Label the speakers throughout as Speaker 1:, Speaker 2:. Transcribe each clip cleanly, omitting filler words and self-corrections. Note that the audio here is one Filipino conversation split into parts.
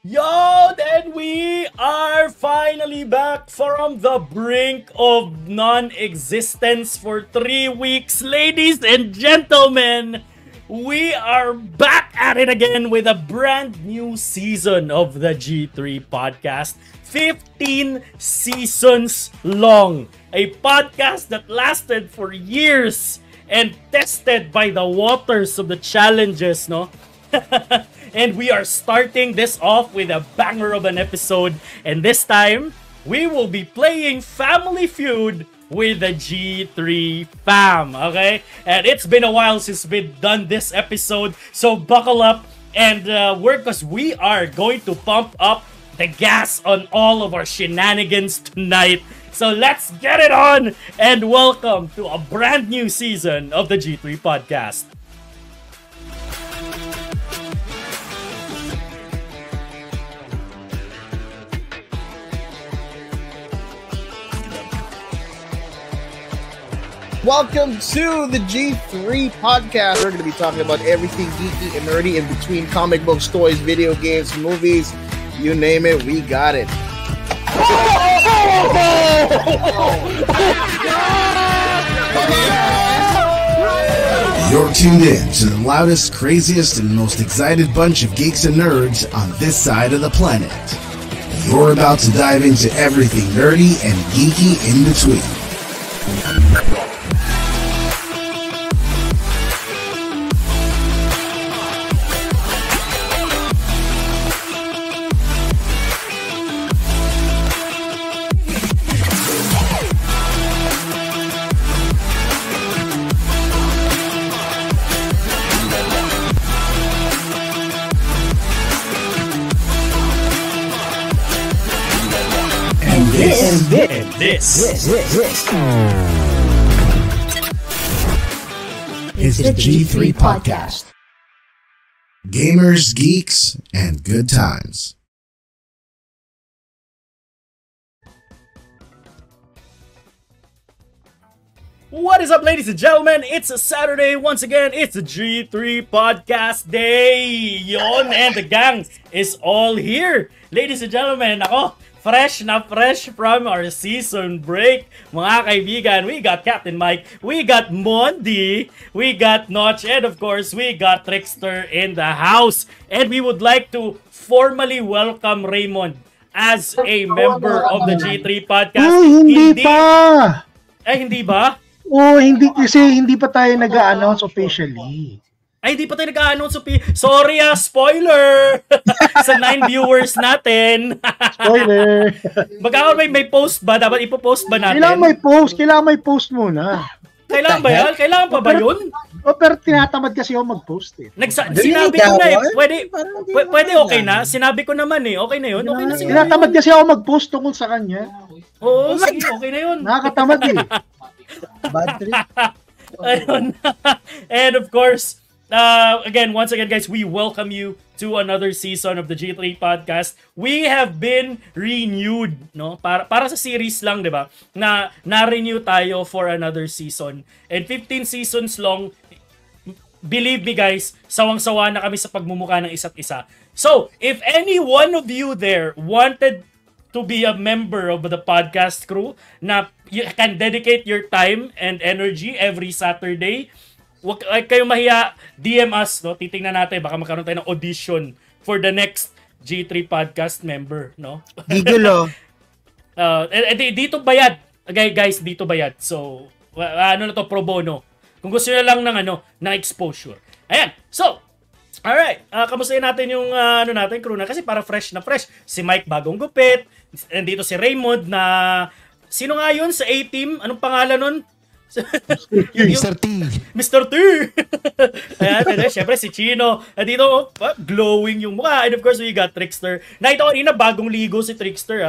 Speaker 1: Yo, then we are finally back from the brink of non-existence for 3 weeks, ladies and gentlemen. We are back at it again with a brand new season of the G3 podcast. 15 seasons long. A podcast that lasted for years and tested by the waters of the challenges, no? And we are starting this off with a banger of an episode. And this time, we will be playing Family Feud with the G3 fam. Okay? And it's been a while since we've done this episode. So buckle up and work, because we are going to pump up the gas on all of our shenanigans tonight. So let's get it on. And welcome to a brand new season of the G3 podcast.
Speaker 2: Welcome to the G3 podcast. We're going to be talking about everything geeky and nerdy in between comic books, toys, video games, movies, you name it, we got it.
Speaker 3: You're tuned in to the loudest, craziest, and most excited bunch of geeks and nerds on this side of the planet. You're about to dive into everything nerdy and geeky in between.
Speaker 1: This
Speaker 3: is the G3 podcast. Gamers, geeks, and good times.
Speaker 1: What is up, ladies and gentlemen? It's a Saturday once again. It's a G3 podcast day. Yon, and the gang is all here. Ladies and gentlemen, ako, fresh from our season break. Mga kaibigan, we got Captain Mike, we got Mondi, we got Notch, and of course, we got Trickster in the house. And we would like to formally welcome Raymond as a member of the G3 podcast.
Speaker 4: Hindi pa!
Speaker 1: Ay, hindi ba?
Speaker 4: Hindi kasi hindi pa tayo nag-a-announce officially.
Speaker 1: Ay, hindi pa tayo nag-a-announce. Sorry spoiler! Sa 9 viewers natin.
Speaker 4: Spoiler!
Speaker 1: Magkakaroon may post ba? Dapat ipopost ba natin?
Speaker 4: Kailangan may post muna.
Speaker 1: Kailangan ba yan? Kailangan pa ba yun?
Speaker 4: Pero tinatamad kasi ako mag-post eh.
Speaker 1: Sinabi ko na eh. Pwede okay na? Sinabi ko naman eh. Okay na yun? Okay na siguro.
Speaker 4: Tinatamad kasi ako mag-post tungkol sa kanya.
Speaker 1: Oo, sige. Okay na yun.
Speaker 4: Nakakatamad eh.
Speaker 2: Bad trip.
Speaker 1: Ayun. And of course, once again, guys, we welcome you to another season of the G3 podcast. We have been renewed, no? Para sa series lang, 'di ba? Na-renew tayo for another season. And 15 seasons long. Believe me, guys, sawang-sawa na kami sa pagmumukha ng isa't isa. So, if any one of you there wanted to be a member of the podcast crew na you can dedicate your time and energy every Saturday, huwag kayong mahiya, DM us, no? Titingnan natin, baka magkaroon tayo ng audition for the next G3 podcast member, no?
Speaker 2: Gigulo.
Speaker 1: Dito bayad. Okay, guys, dito bayad. So, ano na to, pro bono. Kung gusto nyo lang ng exposure. Ayan. So, alright. Kamustahin natin yung natin, crew na. Kasi para fresh na fresh. Si Mike bagong gupit. Nandito si Raymond na... Sino nga yun sa A-Team? Anong pangalan nun?
Speaker 3: Mr. T.
Speaker 1: Mr. T! Ayan, syempre si Chino. Dito, glowing yung mukha. And of course, we got Trickster. Nakita ko kanina, bagong ligo si Trickster.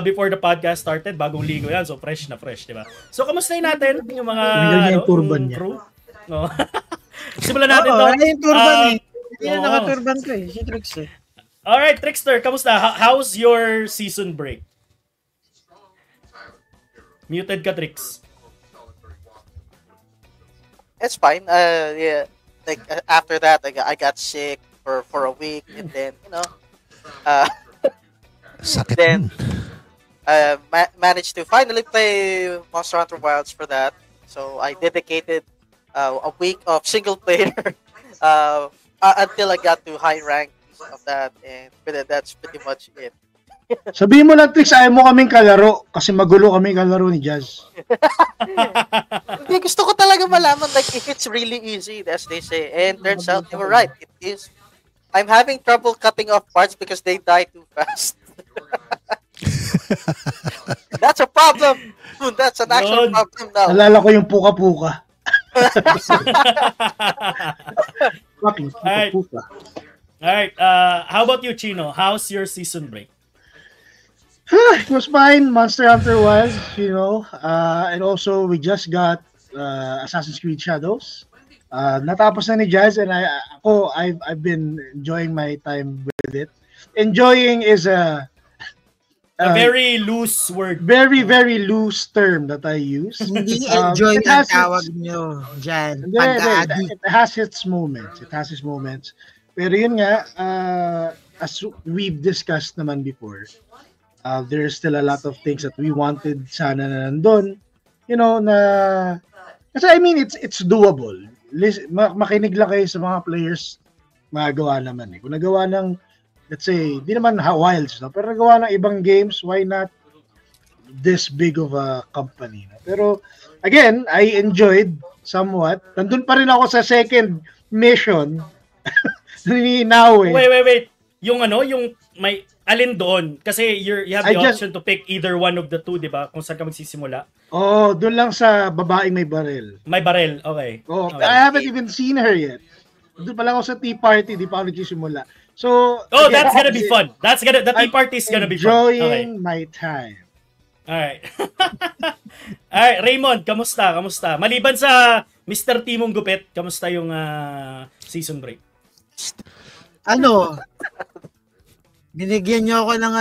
Speaker 1: Before the podcast started, bagong ligo yan. So, fresh na fresh, diba? So, kamustahin natin yung mga crew? No. Simulan natin to.
Speaker 2: Yung turban eh. Hindi naka-turban ko eh. Si Trickster.
Speaker 1: Alright, Trickster, kamusta? How's your season break? Muted ka, Trix.
Speaker 5: It's fine. Yeah. Like after that, I got sick for a week, and then Uh,
Speaker 6: Sakit
Speaker 5: then,
Speaker 6: nun.
Speaker 5: managed to finally play Monster Hunter Wilds for that. So I dedicated a week of single player until I got to high rank of that, and that's pretty much it.
Speaker 4: Sabihin mo lang, Trix, ayaw mo kaming kalaro kasi magulo kaming kalaro ni Jazz.
Speaker 5: Hindi, gusto ko talaga malaman like if it's really easy, as they say. And turns out they were right. It is. I'm having trouble cutting off parts because they die too fast. That's a problem. Dude, that's an actual problem now.
Speaker 4: Alala ko yung puka-puka. Fucking puka-puka.
Speaker 1: Alright, how about you, Chino? How's your season break?
Speaker 4: It was fine. Monster Hunter Wilds, and also we just got Assassin's Creed Shadows. Natapos na ni Jazz, and I've been enjoying my time with it. Enjoying is a
Speaker 1: very loose word.
Speaker 4: Very, very loose term that I use.
Speaker 7: Hindi enjoy ang tawag nyo dyan.
Speaker 4: It has its moments. Pero yun nga, as we've discussed naman before, there's still a lot of things that we wanted sana na nandun. Kasi I mean, it's doable. Makinig lang kayo sa mga players, magawa naman eh. Kung nagawa ng, let's say, di naman Wilds, no? Pero nagawa ng ibang games, why not this big of a company? No? Pero, again, I enjoyed somewhat. Nandun pa rin ako sa second mission. Naninaw eh.
Speaker 1: Wait. Yung may alin doon? Kasi you have the option to pick either one of the two, di ba? Kung saan ka magsisimula.
Speaker 4: Doon lang sa babaeng may baril.
Speaker 1: May baril, okay.
Speaker 4: Okay. I haven't even seen her yet. Doon pa lang ako sa tea party, di pa ako nagsisimula. So,
Speaker 1: again, that's gonna be fun. The tea party is gonna be fun.
Speaker 4: Enjoying my time.
Speaker 1: Alright. Alright, Raymond, kamusta? Maliban sa Mr. Timong Gupit, kamusta yung season break?
Speaker 7: Binigyan niyo ako ng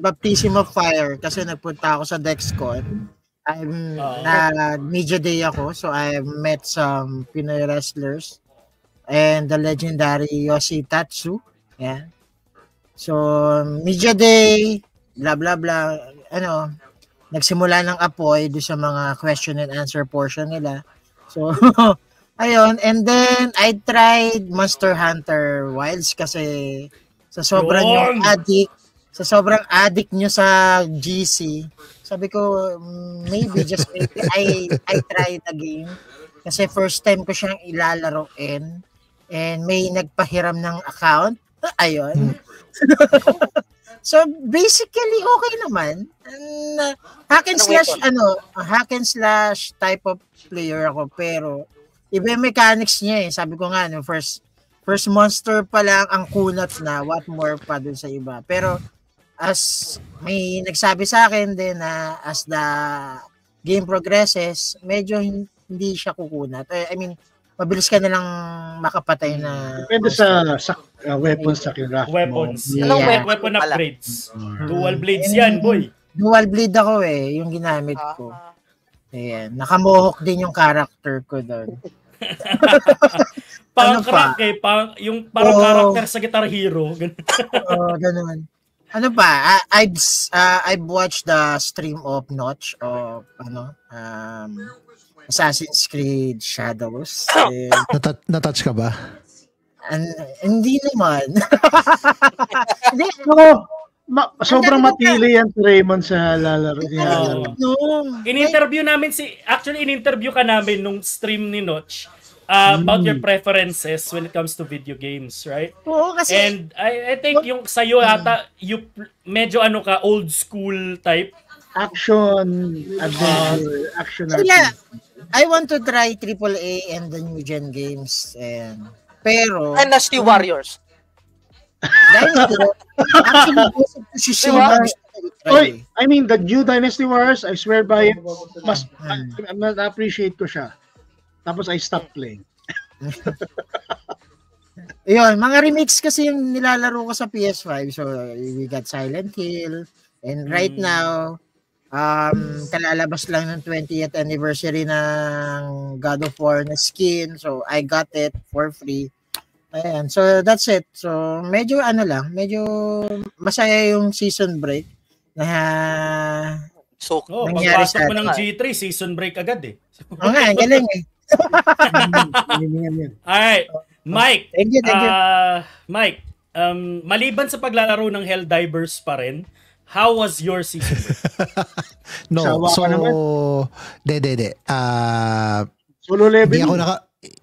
Speaker 7: baptism of fire kasi nagpunta ako sa DexCon. Na media day ako, so I met some Pinoy wrestlers and the legendary Yoshi Tatsu. Yeah. So, media day, blah blah blah, nagsimula ng apoy do sa mga question and answer portion nila. So, ayun, and then I tried Monster Hunter Wilds kasi sa sobrang addict nyo sa GC, sabi ko, just maybe I try the game kasi first time ko siyang ilalaroin and may nagpahiram ng account. Ayun. So basically okay naman. Hack and slash type of player ako, pero iba yung mechanics niya eh. Sabi ko nga first monster pa lang ang kunat na, what more pa dun sa iba. Pero as may nagsabi sa akin din na as the game progresses, medyo hindi siya kukunat. I mean, mabilis ka na lang makapatay na.
Speaker 4: Depende sa weapons sa craft.
Speaker 1: Weapons.
Speaker 5: Yeah.
Speaker 1: Weapon upgrades. Dual blades yan, boy.
Speaker 7: Dual blade ako yung ginamit ko. Ayan. Nakamohok din yung character ko doon.
Speaker 1: Parang crack eh. Yung parang character sa Guitar Hero.
Speaker 7: Ganun. I've watched the stream of Notch of Assassin's Creed Shadows.
Speaker 6: Natouch ka ba?
Speaker 7: Hindi naman.
Speaker 4: Hindi, sobrang matili yan si Raymond sa lalaro niya.
Speaker 1: In-interview ka namin nung stream ni Notch about your preferences when it comes to video games, right?
Speaker 7: Oo, kasi...
Speaker 1: And I think yung sa'yo ata, medyo old school type.
Speaker 4: Action, adventure, action.
Speaker 7: I want to try AAA and the new gen games. Pero...
Speaker 5: Dynasty Warriors.
Speaker 4: Actually, I mean, the new Dynasty Warriors, I swear by it, mas appreciate ko siya. Tapos I stopped playing.
Speaker 7: Yun, mga remakes kasi yung nilalaro ko sa PS5. So, we got Silent Hill. And right now, kalalabas lang ng 20th anniversary ng God of War na skin. So, I got it for free. Ayan, so that's it. So medyo medyo masaya yung season break na
Speaker 5: So,
Speaker 7: nangyari
Speaker 1: pagpasok mo
Speaker 7: sa
Speaker 1: ng G3, season break agad eh.
Speaker 7: Oo nga, galing eh.
Speaker 1: Alright, Mike.
Speaker 7: Thank you.
Speaker 1: Mike, maliban sa paglalaro ng Helldivers pa rin, how was your season break?
Speaker 6: No,
Speaker 4: Sawa
Speaker 6: so
Speaker 4: ka naman.
Speaker 6: de.
Speaker 4: Solo level.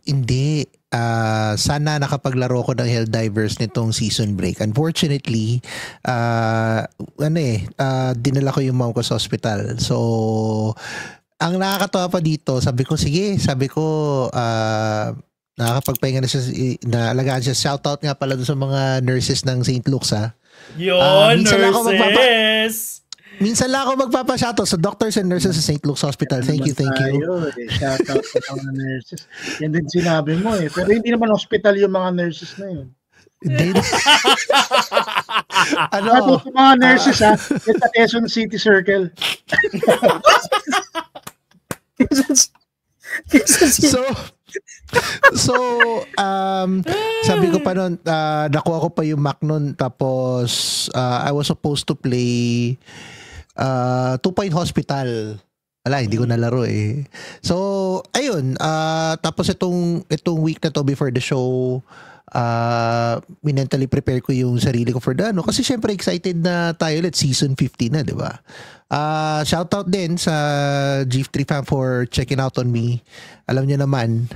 Speaker 6: Hindi. Sana nakapaglaro ko ng Helldivers nitong season break. Unfortunately, dinala ko yung mom ko sa hospital. So, ang nakakatawa pa dito, sabi ko, nakakapagpahinga na siya, naalagaan siya. Shoutout nga pala doon sa mga nurses ng St. Luke's, ha?
Speaker 1: Yun,
Speaker 6: nurses!
Speaker 1: nurses!
Speaker 6: Minsan lang ako magpapashoutout sa doctors and nurses sa St. Luke's Hospital. Thank you.
Speaker 4: Shoutout sa mga nurses. Yan din sinabi mo eh. Pero hindi naman hospital yung mga nurses na yun.
Speaker 6: Hindi.
Speaker 4: Ano? Sa mga nurses sa Quezon City Circle.
Speaker 6: Sabi ko pa nun, nakuha ko pa yung Mac nun, tapos I was supposed to play 2 Point Hospital. Wala, hindi ko nalaro eh. So, ayun, tapos itong week na to before the show, mentally prepare ko yung sarili ko for the kasi syempre excited na tayo ulit, season 50 na, di ba? Shoutout din sa G3 fan for checking out on me. Alam niyo naman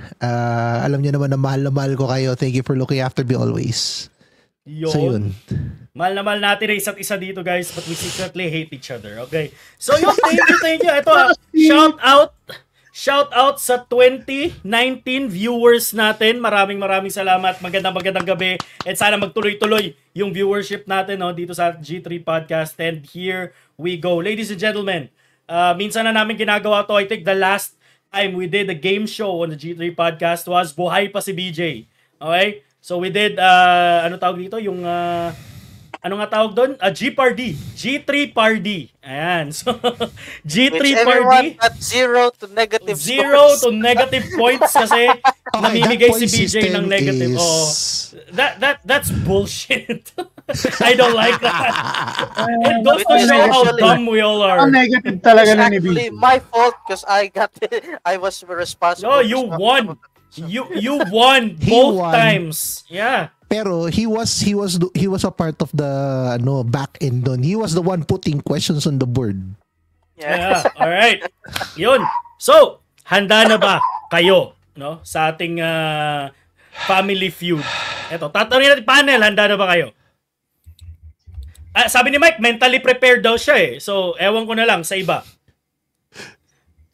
Speaker 6: na mahal ko kayo. Thank you for looking after me always.
Speaker 1: Yun.
Speaker 6: So yun.
Speaker 1: Mahal na mahal natin isa't isa dito, guys, but we secretly hate each other, okay? So yun, thank you. Ito, shout out sa 2019 viewers natin. Maraming salamat. Magandang gabi. At sana magtuloy-tuloy yung viewership natin dito sa G3 Podcast. And here we go. Ladies and gentlemen, minsan na namin ginagawa to. I think the last time we did a game show on the G3 Podcast was Buhay pa si BJ. Okay? So we did, ano tawag dito? Yung, ano nga tawag doon? G-Party. G3 Party. Ayan. So, G3
Speaker 5: which
Speaker 1: Party.
Speaker 5: everyone at 0 to negative
Speaker 1: 0 to negative points kasi namimigay si
Speaker 6: that point
Speaker 1: BJ ng negative.
Speaker 6: is-
Speaker 1: That's bullshit. I don't like that. It goes to show how dumb we all are.
Speaker 4: Ang negative talaga
Speaker 5: It's
Speaker 4: na ni
Speaker 5: actually
Speaker 4: BJ.
Speaker 5: my fault because I was responsible.
Speaker 1: No, you won. You won
Speaker 6: He
Speaker 1: both
Speaker 6: won.
Speaker 1: times. Yeah.
Speaker 6: Pero he was a part of the back end doon. He was the one putting questions on the board.
Speaker 5: Yeah.
Speaker 1: Yeah. All right. Yun. So, handa na ba kayo sa ating Family Feud? Ito, tatanungin natin panel, handa na ba kayo? Sabi ni Mike, mentally prepared daw siya eh. So, ewan ko na lang sa iba.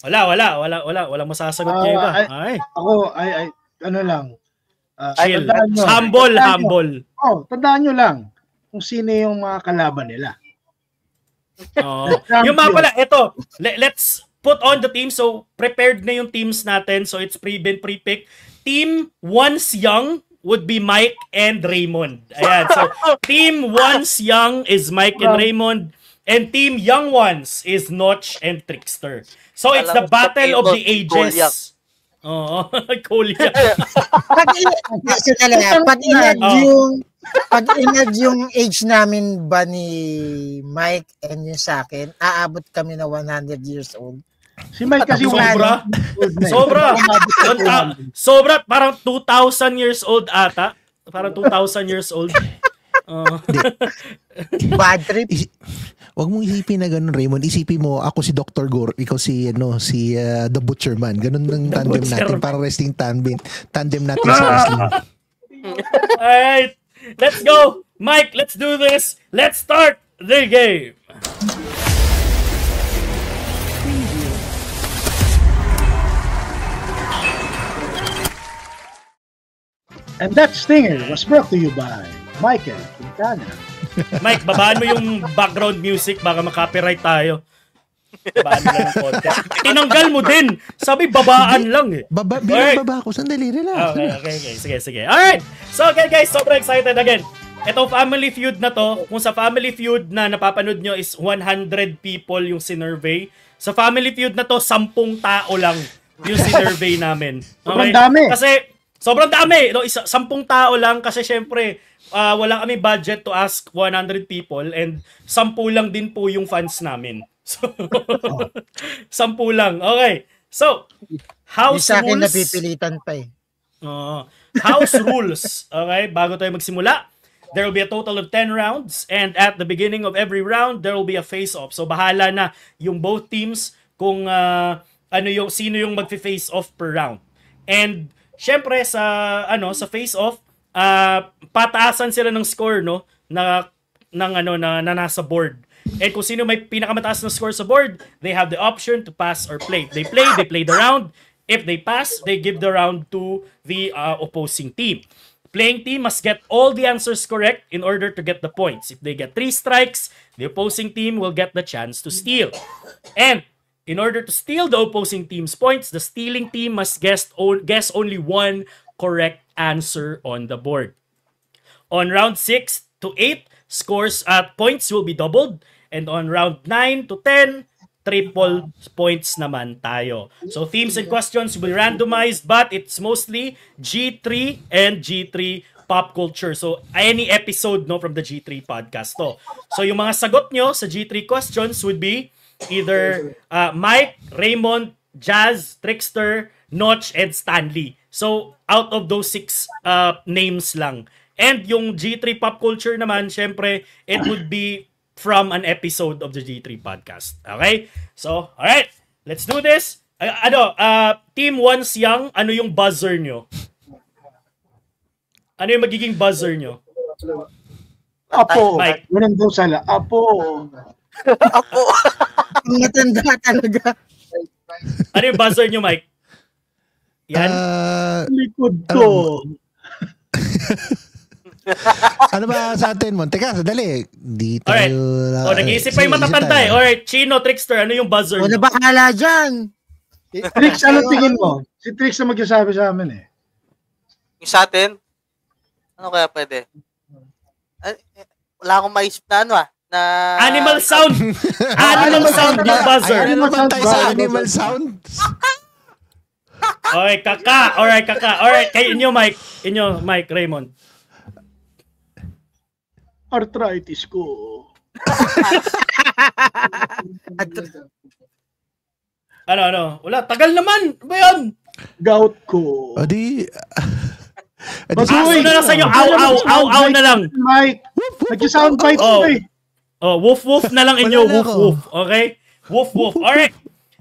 Speaker 1: Walang masasagot kay iba. Ay.
Speaker 4: Ako, ano lang.
Speaker 1: Chill.
Speaker 4: Tandaan nyo.
Speaker 1: Humble.
Speaker 4: Tandaan nyo lang kung sino yung mga kalaban nila.
Speaker 1: Yung mga pala, ito, let's put on the team. So, prepared na yung teams natin. So, it's been pre-picked. Team Once Young would be Mike and Raymond. Ayan. So, Team Once Young is Mike and Raymond. And Team Young Ones is Notch and Trickster. So, it's the battle of the ages. Oo. Kolya.
Speaker 7: Pag inad yung age namin ba ni Mike and yung sa akin, aabot kami na 100 years old.
Speaker 4: Si Mike kasi
Speaker 1: Sobra. Parang 2,000 years old ata. Parang 2,000 years old.
Speaker 7: Bad trip.
Speaker 6: Wag mong isipin na ganun, Raymond. Isipin mo, ako si Dr. Gore, ikaw si The Butcher Man. Ganun ng tandem natin. Para wrestling tandem natin sa wrestling.
Speaker 1: Alright. Let's go. Mike, let's do this. Let's start the game.
Speaker 4: And that stinger was brought to you by Michael Quintana.
Speaker 1: Mike, babaan mo yung background music, baka makopyright tayo. Babaan mo lang ng konti. Tinanggal mo din. Sabi, babaan lang eh.
Speaker 6: Baba ako. Sandali, relax.
Speaker 1: Okay. Sige. Alright. So, okay guys, sobrang excited again. Ito, Family Feud na to. Kung sa Family Feud na napapanood nyo is 100 people yung sinurvey. Sa Family Feud na to, 10 tao lang yung sinurvey namin.
Speaker 4: Sobrang dami.
Speaker 1: Kasi Sobrang dami. No, 10 tao lang kasi syempre wala kami budget to ask 100 people and 10 lang din po yung fans namin. So 10 lang. Okay. So, house
Speaker 7: Sa akin
Speaker 1: rules.
Speaker 7: napipilitan pa eh.
Speaker 1: House rules. Okay, bago tayo magsimula. There will be a total of 10 rounds and at the beginning of every round, there will be a face-off. So bahala na yung both teams kung sino yung magfi-face off per round. And syempre sa face-off, pataasan sila ng score na nasa board. And kung sino may pinakamataas na score sa board, they have the option to pass or play. They play the round. If they pass, they give the round to the opposing team. Playing team must get all the answers correct in order to get the points. If they get 3 strikes, the opposing team will get the chance to steal. And in order to steal the opposing team's points, the stealing team must guess only one correct answer on the board. On round 6 to 8, scores at points will be doubled. And on round 9 to 10, triple points naman tayo. So themes and questions will be randomized, but it's mostly G3 and G3 pop culture. So any episode from the G3 podcast to. So yung mga sagot nyo sa G3 questions would be either Mike, Raymond, Jazz, Trickster, Notch, and Stanley. So out of those 6 names lang. And yung G3 pop culture naman, syempre, it would be from an episode of the G3 podcast. Okay? So, alright. Let's do this. Team Once Young, ano yung buzzer nyo? Ano yung magiging buzzer nyo?
Speaker 4: Apo.
Speaker 1: Mike.
Speaker 4: Walang daw sala. Apo.
Speaker 5: Apo.
Speaker 7: Ang matanda talaga.
Speaker 1: Ano yung buzzer nyo, Mike? Yan?
Speaker 4: Likod ko.
Speaker 6: Ano ba sa atin mo? Teka, sadali. Di tayo...
Speaker 1: Nag-iisip pa yung matatanda eh. Alright, Chino, Trickster, ano yung buzzer
Speaker 7: Ano
Speaker 1: nyo?
Speaker 7: ba kala dyan?
Speaker 4: Trix, ano tingin mo? Si Trix na magsasabi sa amin eh.
Speaker 5: Yung sa atin? Ano kaya pwede? Wala akong maisip na na...
Speaker 1: Animal sound! Animal sound yung buzzer.
Speaker 6: Ano naman tayo sa animal sound?
Speaker 1: Okay, kaka. Alright, kay inyo, Mike, Raymond.
Speaker 4: Arthritis ko.
Speaker 1: Ano? Wala, tagal naman. Ano ba yun?
Speaker 4: Gout ko.
Speaker 1: Aso na lang sa'yo. Aw na lang.
Speaker 4: Mike, nag-sound bites ko eh.
Speaker 1: Woof na lang inyo. Woof. Okay? Woof. Alright.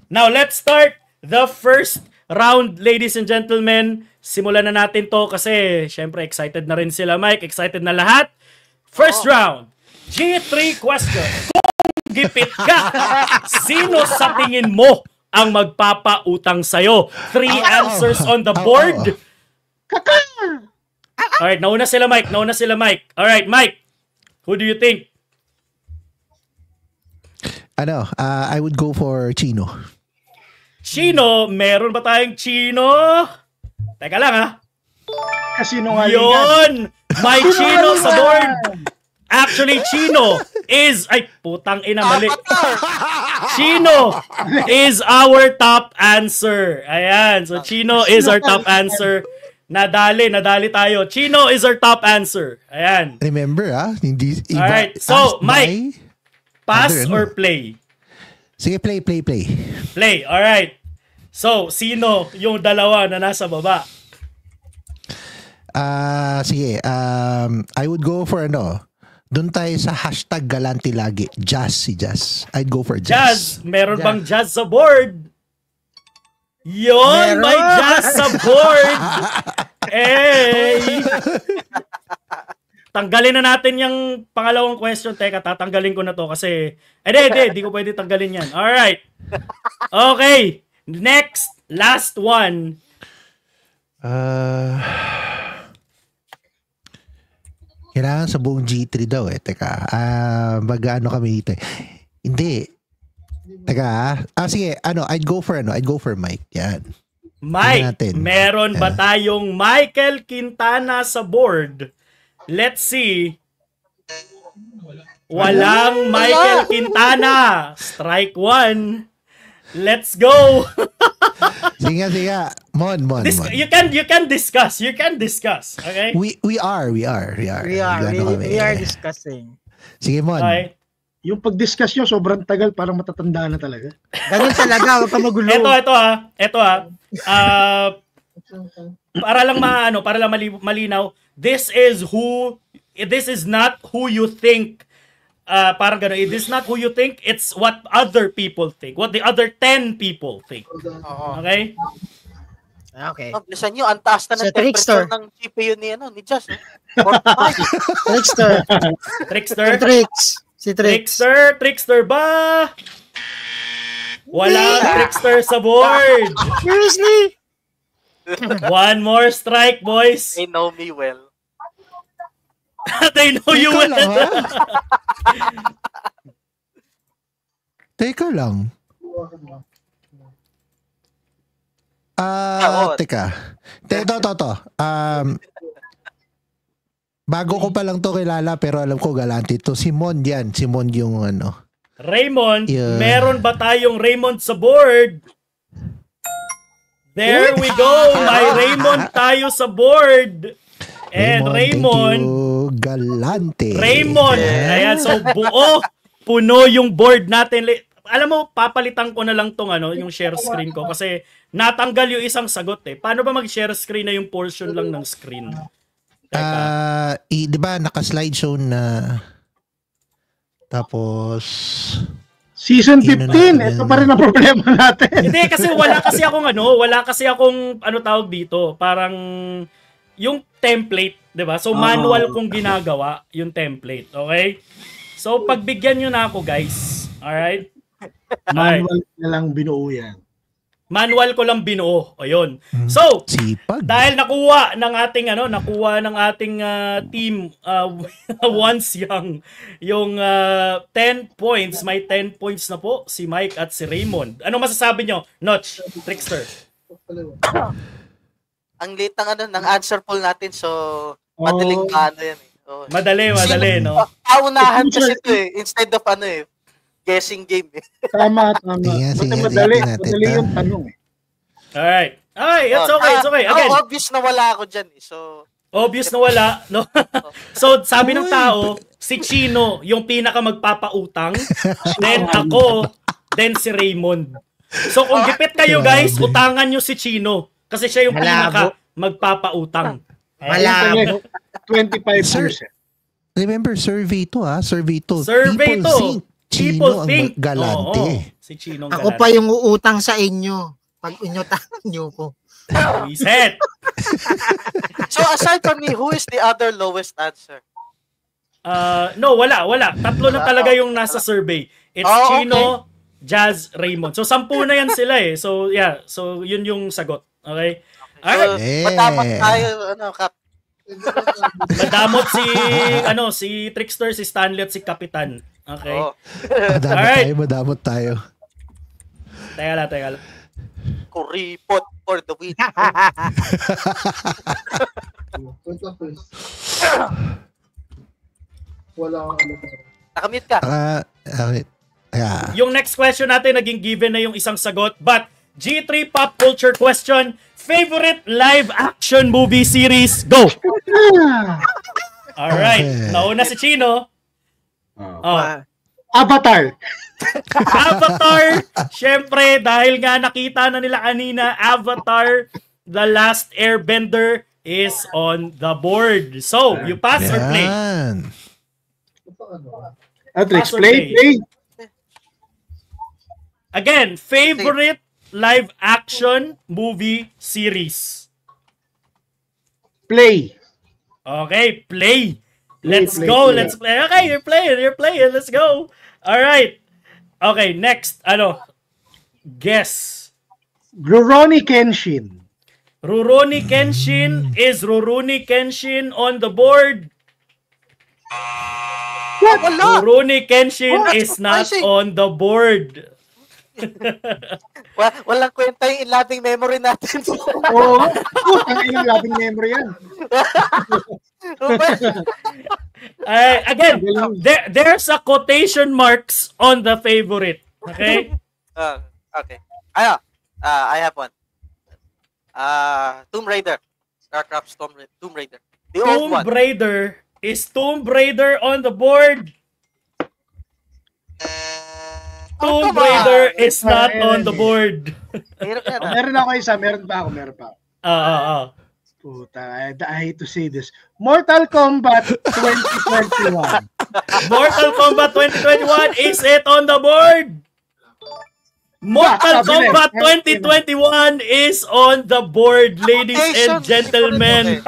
Speaker 1: Now, let's start the first round, ladies and gentlemen. Simulan na natin to kasi syempre excited na rin sila, Mike. Excited na lahat. First round, G3 question. Kung gipit ka, sino sa tingin mo ang magpapautang sa'yo? 3 answers on the board. Alright, nauna sila Mike. Alright, Mike, who do you think?
Speaker 6: I would go for Chino.
Speaker 1: Chino? Meron ba tayong Chino? Teka lang ha.
Speaker 4: Kasino nga
Speaker 1: yun! May Chino sa board! Actually, Chino is... Ay, putang ina, mali. Chino is our top answer. Ayan. So, Chino is our top answer. Nadali tayo. Chino is our top answer. Ayan.
Speaker 6: Remember, hindi iba.
Speaker 1: Alright. So, Mike, pass or play?
Speaker 6: Sige, play.
Speaker 1: Play. Alright. So, sino yung dalawa na nasa baba?
Speaker 6: Sige. I would go for doon tayo sa hashtag Galante lagi. Si Jazz. I'd go for Jazz.
Speaker 1: Meron bang Jazz sa board? Yun! May Jazz sa board! Hey! Tanggalin na natin yung pangalawang question. Teka, tatanggalin ko na to kasi... Hindi ko pwede tanggalin yan. Alright. Okay. Next. Last one.
Speaker 6: Kailangan sa buong G3 daw eh. Teka, mag-ano kami dito eh. Hindi. Teka, sige, I'd go for Mike. Yan.
Speaker 1: Mike, meron ba tayong Michael Quintana sa board? Let's see. Walang Michael Quintana. Strike 1. Let's go.
Speaker 6: Sige. Mon.
Speaker 1: You can discuss. Okay?
Speaker 6: We are.
Speaker 7: We are discussing.
Speaker 6: Sige, Mon.
Speaker 1: Okay.
Speaker 4: Yung pag-discuss nyo, sobrang tagal, parang matatanda na talaga.
Speaker 7: Ganun talaga, huwag ka magulo.
Speaker 1: Ito para lang malinaw, this is not who you think. Parang gano'n, it is not who you think, it's what other people think. What the other 10 people think. Okay?
Speaker 7: Okay.
Speaker 5: Oh, listen nyo, ang taas na ng temperature ng GPU ni Josh.
Speaker 1: Trickster ba? Walang trickster sa board.
Speaker 7: Seriously?
Speaker 1: One more strike, boys.
Speaker 5: They know me well.
Speaker 1: They know you well.
Speaker 6: Teka lang. Teka. Ito. Bago ko pa lang to kilala pero alam ko galante to. Simon yan. Simon yung ano.
Speaker 1: Raymond, meron ba tayong Raymond sa board? There we go. May Raymond tayo sa board. And Raymond,
Speaker 6: galante.
Speaker 1: Raymond. Ayan, so puno yung board natin. Alam mo, papalitan ko na lang tong yung share screen ko kasi natanggal yung isang sagot eh. Paano ba mag-share screen na yung portion lang ng screen?
Speaker 6: Di ba naka-slideshow na tapos
Speaker 4: Season 15, ito pa rin ang problema natin.
Speaker 1: Hindi kasi wala kasi akong tawag dito, parang yung template, 'di ba? So manual kong ginagawa yung template, okay? So pagbigyan niyo na ako, guys. All right?
Speaker 4: Manual na lang binuo yan.
Speaker 1: Manual ko lang binuo. Ayun. So,
Speaker 6: sipag.
Speaker 1: Dahil nakuha ng ating team once yung 10 points, may 10 points na po si Mike at si Raymond. Ano masasabi nyo? Notch, Trickster.
Speaker 5: Ang late ng answer poll natin, so madaling yan. Oh.
Speaker 1: Madali, no?
Speaker 5: Paunahan kasi ito instead of guessing game eh.
Speaker 4: Tama.
Speaker 6: Sige,
Speaker 4: madali
Speaker 6: natin
Speaker 4: yung tanong eh.
Speaker 1: Alright, it's okay. Again,
Speaker 5: obvious na wala ako dyan eh. So,
Speaker 1: obvious na wala, no? So, sabi ng tao, si Chino yung pinaka magpapautang, then ako, then si Raymond. So, kung gipit kayo guys, utangan nyo si Chino. Kasi siya yung pinaka magpapautang.
Speaker 7: Malabo.
Speaker 4: 25%.
Speaker 6: Remember, survey to.
Speaker 1: People think.
Speaker 6: Galante.
Speaker 1: Si Chino
Speaker 7: Ako
Speaker 1: galante.
Speaker 7: pa yung uutang sa inyo. Pag inutangan nyo ko.
Speaker 1: Reset.
Speaker 5: So aside from me, who is the other lowest answer?
Speaker 1: No, wala. Tatlo na talaga yung nasa survey. It's Chino, Jazz, Raymond. So 10 na yan sila eh. So yeah, so yun yung sagot. Okay? Alright.
Speaker 5: Matapos tayo, Kap.
Speaker 1: Madamot si Trickster, si Stanley at si Kapitan. Okay.
Speaker 6: Madamot tayo.
Speaker 1: Teka lang.
Speaker 5: Kuripot for the win. Nakamute ka.
Speaker 1: Yung next question natin, naging given na yung isang sagot. But, G3 pop culture question, favorite live action movie series, go! Alright, nauna si Chino.
Speaker 4: Avatar.
Speaker 1: Syempre, dahil nga nakita na nila kanina, Avatar, The Last Airbender is on the board. So, you pass or play?
Speaker 4: Pass or play.
Speaker 1: Again, favorite live action movie series.
Speaker 4: Play.
Speaker 1: Okay, play. Let's go. Let's play. Okay, you're playing. Let's go. All right. Okay, next. Guess.
Speaker 4: Rurouni Kenshin.
Speaker 1: Rurouni Kenshin. Is Rurouni Kenshin on the board?
Speaker 5: Wala.
Speaker 1: Rurouni Kenshin is not on the board.
Speaker 5: Walang kwenta yung labing memory natin.
Speaker 4: Ang ilang labing memory yan.
Speaker 1: Again, there's a quotation marks on the favorite. Okay?
Speaker 5: Okay. I have one. Tomb Raider. StarCraft Tomb Raider. The old one.
Speaker 1: Tomb Raider. Is Tomb Raider on the board? Tomb
Speaker 5: come on.
Speaker 1: Raider is not on the board.
Speaker 5: Hirap yan, ah.
Speaker 4: Meron ako isa, meron pa ako. Puta, I hate to say this. Mortal Kombat 2021.
Speaker 1: Mortal Kombat 2021, is it on the board? Mortal Kombat 2021 is on the board, ladies and gentlemen.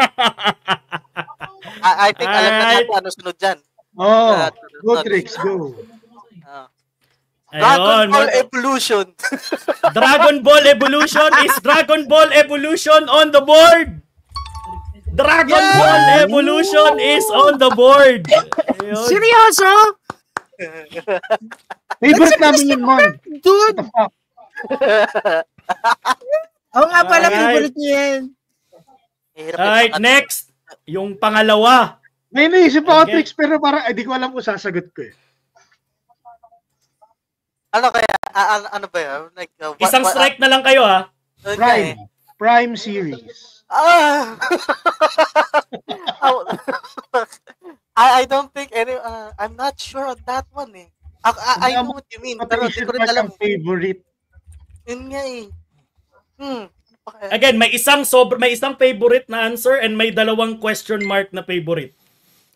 Speaker 5: I think alam na natin ano sunod dyan.
Speaker 4: Oh, go Trix, go.
Speaker 5: Dragon
Speaker 1: Ayun,
Speaker 5: Ball Evolution.
Speaker 1: Dragon Ball Evolution, is Dragon Ball Evolution on the board? Dragon Ball Evolution is on the board. Ayun.
Speaker 7: Seryoso?
Speaker 4: Favorite namin yun, Mon.
Speaker 7: Dude! Oo nga pala,
Speaker 1: Alright.
Speaker 7: favorite niya yan.
Speaker 1: Alright, next. Yung pangalawa.
Speaker 4: May naisip ako,
Speaker 1: Okay.
Speaker 4: Trix, pero parang hindi ko alam kung sasagot ko eh.
Speaker 5: Ano kaya? Ano ba yan? Like,
Speaker 1: Isang strike na lang kayo, ha?
Speaker 4: Prime series.
Speaker 5: I don't think I'm not sure on that one eh. I know what you mean, pero hindi ko rin alam.
Speaker 4: Favorite.
Speaker 5: Yun nga eh.
Speaker 1: Again, may isang favorite na answer and may dalawang question mark na favorite.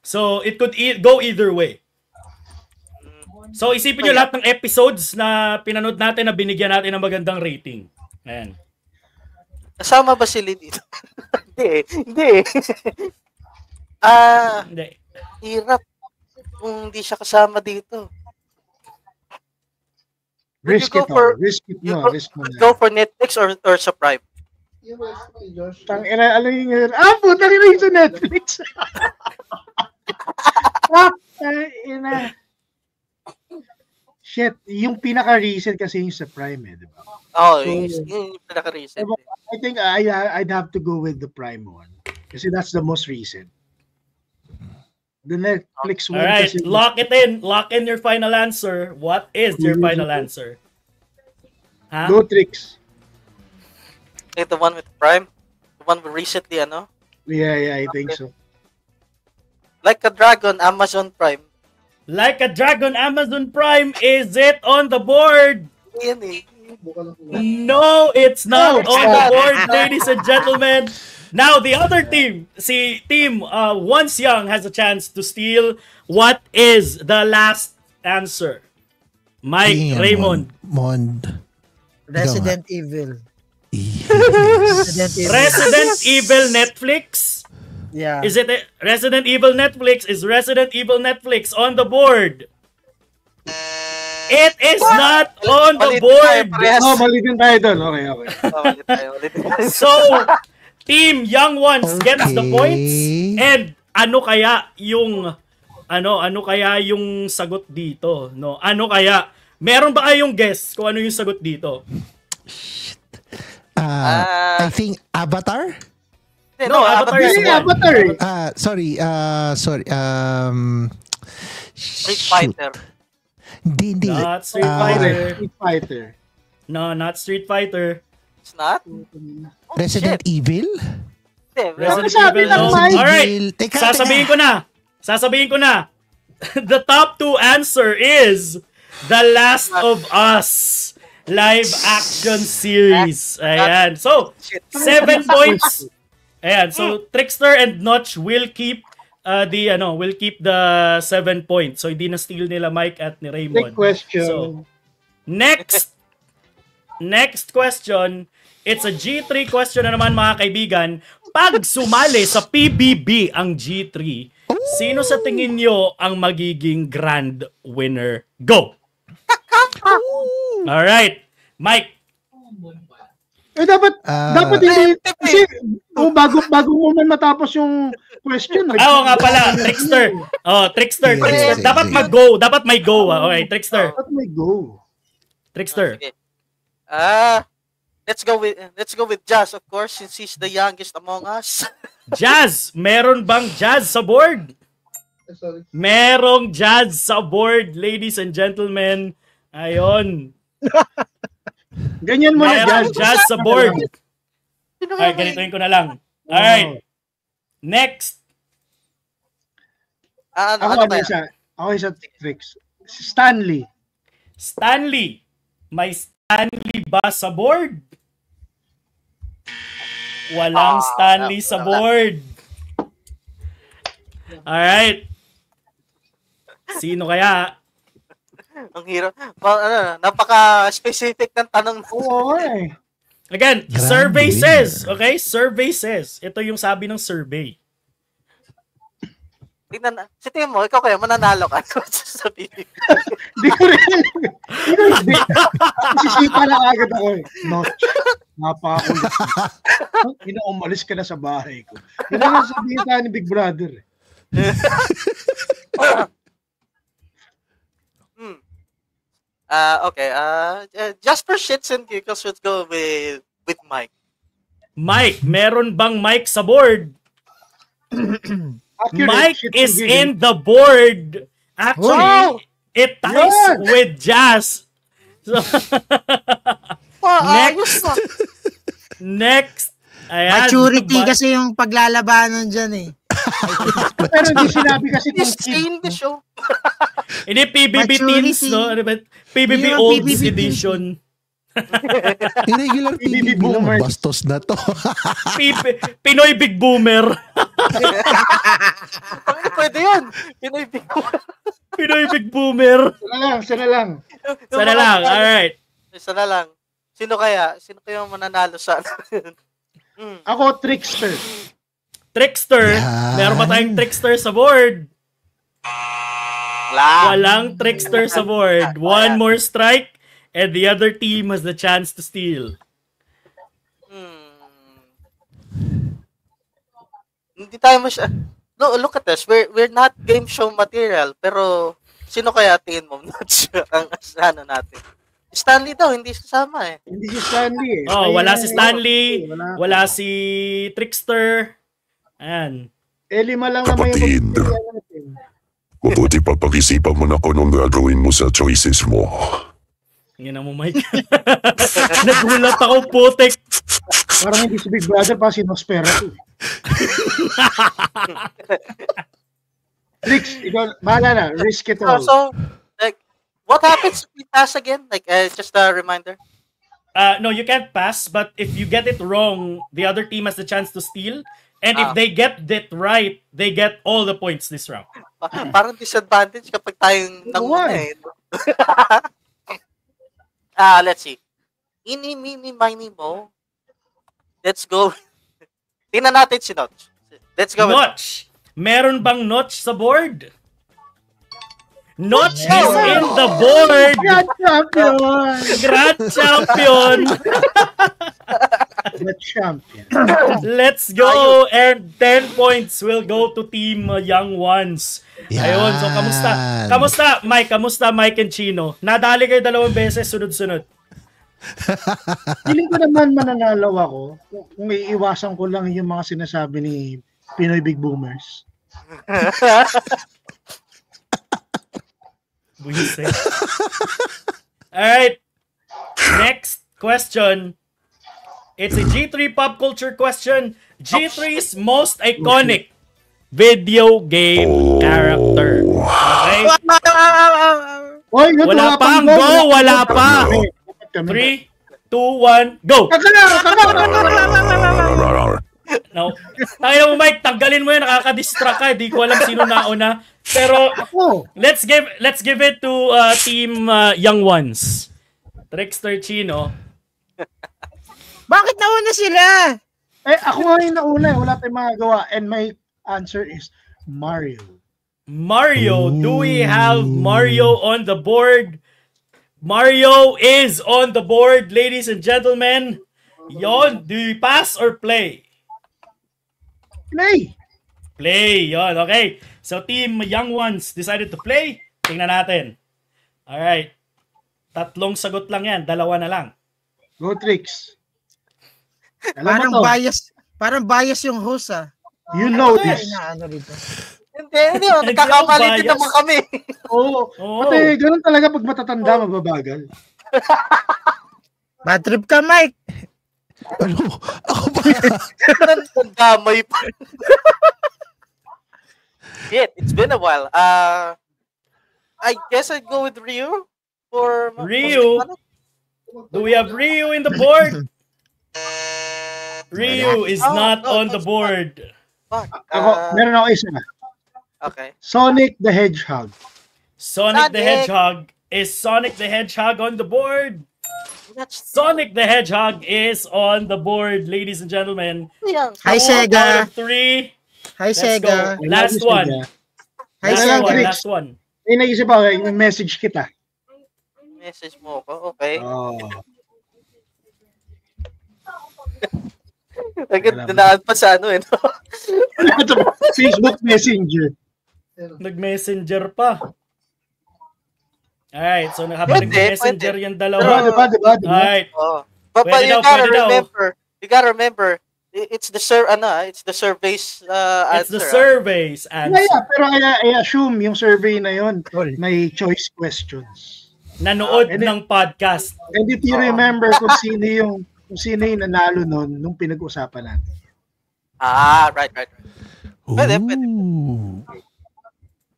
Speaker 1: So, it could go either way. So, isipin nyo lahat ng episodes na pinanood natin na binigyan natin ng magandang rating. Ayan.
Speaker 5: Kasama ba sila dito? Hindi eh.
Speaker 1: Hindi.
Speaker 5: Hirap kung hindi siya kasama dito.
Speaker 4: Risk
Speaker 5: You
Speaker 4: it
Speaker 5: go for-
Speaker 4: all. Risk it
Speaker 5: You
Speaker 4: mo. Risk mo na.
Speaker 5: go for Netflix or sa Prime?
Speaker 4: Tang ina, alam niyo yun. Putang ina yung sa Netflix. Ina. Shit, yung pinaka-recent kasi yung sa Prime eh, di ba?
Speaker 5: Oh,
Speaker 4: So,
Speaker 5: yun yung pinaka-recent.
Speaker 4: I think I'd have to go with the Prime one. Kasi that's the most recent. The Netflix one
Speaker 1: Alright,
Speaker 4: kasi...
Speaker 1: lock it in. Lock in your final answer. What is your final answer? Ha?
Speaker 4: Go Trix.
Speaker 5: Like the one with Prime? The one we recently,
Speaker 4: Yeah, I think so.
Speaker 5: Like a Dragon, Amazon Prime.
Speaker 1: Like a Dragon, Amazon Prime, is it on the board?
Speaker 5: Yan eh.
Speaker 1: No, it's not
Speaker 4: No, it's
Speaker 1: on the
Speaker 4: not.
Speaker 1: board, ladies and gentlemen. Now, the other team, team Once Young has a chance to steal. What is the last answer? Mike,
Speaker 6: Damn,
Speaker 1: Raymond.
Speaker 6: Mond.
Speaker 7: Resident Evil.
Speaker 6: Yes.
Speaker 1: Resident Evil Netflix.
Speaker 7: Yeah.
Speaker 1: Is it Resident Evil Netflix? Is Resident Evil Netflix on the board? It is not on the board.
Speaker 4: Oh, mali din tayo doon. Okay.
Speaker 5: Ulit tayo.
Speaker 1: So, Team Young Ones gets the points. And ano kaya yung sagot dito, no? Ano kaya? Meron ba kayong guess kung ano yung sagot dito?
Speaker 6: I think Avatar?
Speaker 1: No, Avatar is one.
Speaker 4: Avatar.
Speaker 6: Sorry.
Speaker 5: Street Fighter.
Speaker 6: Hindi.
Speaker 1: Not Street Fighter.
Speaker 4: Street Fighter.
Speaker 1: No, not Street Fighter.
Speaker 5: It's not?
Speaker 6: Resident Evil?
Speaker 1: Resident
Speaker 4: Sabi
Speaker 1: Evil,
Speaker 4: lang,
Speaker 1: no.
Speaker 4: Mike.
Speaker 1: Alright,
Speaker 6: Teka.
Speaker 1: sasabihin ko na. The top two answer is The Last of Us live action series. Ayan. So, 7 points. Ayan. So, Trickster and Notch will keep the 7 points. So, hindi na steal nila Mike at ni Raymond.
Speaker 4: Big question.
Speaker 1: So, next question. It's a G3 question na naman, mga kaibigan. Pag sumali sa PBB ang G3, sino sa tingin nyo ang magiging grand winner? Go! Alright. Mike.
Speaker 4: Dapat hindi. Kasi bago mo man matapos yung question.
Speaker 1: Oo nga pala, Trickster. Trickster. Dapat mag-go. Dapat may go. Okay, Trickster.
Speaker 4: Dapat may go.
Speaker 1: Trickster.
Speaker 5: Okay. Let's go with Jazz, of course, since he's the youngest among us.
Speaker 1: Jazz. Meron bang Jazz sa board? Merong Jazz sa board, ladies and gentlemen. Ayon.
Speaker 4: Ganyan mo na,
Speaker 1: Meron
Speaker 4: Jazz.
Speaker 1: Jazz sa board. Alright, ganitoin ko na lang. Alright. Next.
Speaker 4: Ako isa tricks. Stanley.
Speaker 1: Stanley. May Stanley ba sa board? Walang Stanley sa board. Alright. Sino kaya?
Speaker 5: Ang hirap. Napaka-specific ng tanong.
Speaker 4: Oo, eh.
Speaker 1: Again,
Speaker 6: Grabe.
Speaker 1: survey says. Okay? Survey says. Ito yung sabi ng survey.
Speaker 5: Tingnan, si Timo, ikaw kaya mananalo ka. Sabihin.
Speaker 4: Hindi ko rin. Hindi. Isisipa na agad ako eh. Notch. Napakakulit. Umalis ka na sa bahay ko. Yun ang sabihin tayo ni Big Brother eh.
Speaker 5: Okay. Just for shits and giggles, let's go with Mike.
Speaker 1: Mike, meron bang Mike sa board?
Speaker 4: Accurate,
Speaker 1: Mike
Speaker 4: shit
Speaker 1: is
Speaker 4: and
Speaker 1: in the board. Actually,
Speaker 4: Wow!
Speaker 1: it ties
Speaker 4: Yan!
Speaker 1: with Jazz. So,
Speaker 5: Ayos na.
Speaker 1: next. Ayan.
Speaker 7: Maturity kasi yung paglalabanan dyan eh.
Speaker 4: Pero hindi sinabi kasi kung
Speaker 5: He's in the show.
Speaker 1: Hindi PBB
Speaker 7: Maturity.
Speaker 1: Teens, no? Ano ba? PBB
Speaker 7: Yung
Speaker 1: Olds
Speaker 7: PBB
Speaker 1: Edition.
Speaker 6: Irregular
Speaker 4: PBB
Speaker 6: PBB mo.
Speaker 4: boomers.
Speaker 6: Bastos na to.
Speaker 1: Pinoy Big Boomer.
Speaker 5: Pwede yun. Pinoy Big
Speaker 1: Pinoy Big Boomer.
Speaker 4: Sana lang.
Speaker 1: Sana lang. Alright.
Speaker 5: Sana lang. Sino kaya ang mananalo sa
Speaker 4: Ako, trickster.
Speaker 1: Trickster.
Speaker 6: Yan.
Speaker 1: Meron ba tayong trickster sa board? Walang trickster sa board. One more strike and the other team has the chance to steal.
Speaker 5: Hindi tayo look at this. We're not game show material. Pero sino kaya tingin mo ang ano natin? Stanley daw, hindi sasama eh.
Speaker 4: Hindi si Stanley eh.
Speaker 1: Oh, wala si Stanley.
Speaker 4: Wala.
Speaker 1: Wala si Trickster. Ayan.
Speaker 4: Lima lang naman
Speaker 8: Kapatid.
Speaker 4: yung pagpipilian natin.
Speaker 8: Mabuti pa pag-isipan mo na kung anong gagawin mo sa choices mo.
Speaker 1: Yan na mo, Mike. Nagulat ako, putik.
Speaker 4: Parang hindi si Big Brother pa si Nosferatu. Tricks, ikaw, bahala na. Risk it all.
Speaker 5: So, like, what happens if we pass again? Like, just a reminder.
Speaker 1: No, you can't pass, but if you get it wrong, the other team has the chance to steal. And if they get it right, they get all the points this round.
Speaker 5: Parang disadvantage kapag tayong nanguna eh. Let's see. Ini, mini, mini, mo. Let's go. Tingnan natin si Notch. Let's go.
Speaker 1: Notch. Meron bang Notch sa board? Notch is in the board.
Speaker 4: Grand champion!
Speaker 1: Grand champion.
Speaker 4: The champion.
Speaker 1: Let's go. And 10 points will go to Team Young Ones.
Speaker 6: Yan.
Speaker 1: Ayun. So, kamusta? Kamusta, Mike? Kamusta, Mike and Chino? Nadali kayo 2 beses, sunod-sunod.
Speaker 4: Feeling ko naman mananalo ako kung iiwasan ko lang yung mga sinasabi ni Pinoy Big Boomers.
Speaker 1: Buisit. Alright. Next question. It's a G3 pop culture question. G3's most iconic video game character. Okay?
Speaker 4: Oy,
Speaker 1: Wala pa ang go! Wala pa! 3, 2, 1, go! No. Tayo mo, Mike, tanggalin mo yan. Nakaka-distract ka. Di ko alam sino nauna. Pero, let's give it to Team Young Ones. Trickster Chino.
Speaker 7: Bakit nauna sila?
Speaker 4: Eh, ako nga yung nauna. Wala tayong magagawa. And my answer is Mario.
Speaker 1: Mario. Do we have Mario on the board? Mario is on the board, ladies and gentlemen. Yon, do you pass or play?
Speaker 4: Play!
Speaker 1: Play, yon. Okay. So, Team Young Ones decided to play. Tingnan natin. Alright. 3 sagot lang yan. 2 na lang.
Speaker 4: Go Tricks. Alam mo to.
Speaker 7: Parang bias yung host ah.
Speaker 4: You know this.
Speaker 7: Ano rito?
Speaker 5: Hindi. Nagkakapalitin naman kami.
Speaker 4: Oo. Pati ganun talaga pag matatanda, mababagal.
Speaker 7: Bad trip ka, Mike.
Speaker 6: Ano? Ako ba?
Speaker 5: Nandamay pa. Shit, it's been a while. I guess I'd go with Ryu.
Speaker 1: Ryu? Do we have Ryu in the board? Ryu is not on the board.
Speaker 5: Fuck.
Speaker 4: Ako, meron ako isa.
Speaker 5: Okay.
Speaker 4: Sonic the Hedgehog.
Speaker 1: Sonic the Hedgehog. Is Sonic the Hedgehog on the board? Sonic the Hedgehog is on the board, ladies and gentlemen.
Speaker 7: Hi, Sega.
Speaker 1: 3.
Speaker 7: Hi,
Speaker 1: Let's
Speaker 7: Sega.
Speaker 1: go. Last one.
Speaker 7: Hi,
Speaker 1: Last
Speaker 7: Sega.
Speaker 1: one. Last one.
Speaker 4: May naisip ako, i-message kita.
Speaker 5: Message mo ko. Okay.
Speaker 4: Oh.
Speaker 5: Agad dinaan pa sa ano eh. No?
Speaker 4: Facebook Messenger.
Speaker 1: Nag-messenger pa. Alright, so habang nag-messenger yung dalawa.
Speaker 4: Diba?
Speaker 1: Alright.
Speaker 5: Oh. But you gotta remember, it's the survey's answer.
Speaker 1: It's the survey's answer.
Speaker 4: Yeah, pero I assume yung survey na yon may choice questions.
Speaker 1: Nanood ng podcast.
Speaker 4: And if you remember kung sino yung nanalo nun nung pinag-usapan natin.
Speaker 5: Right. Pwede.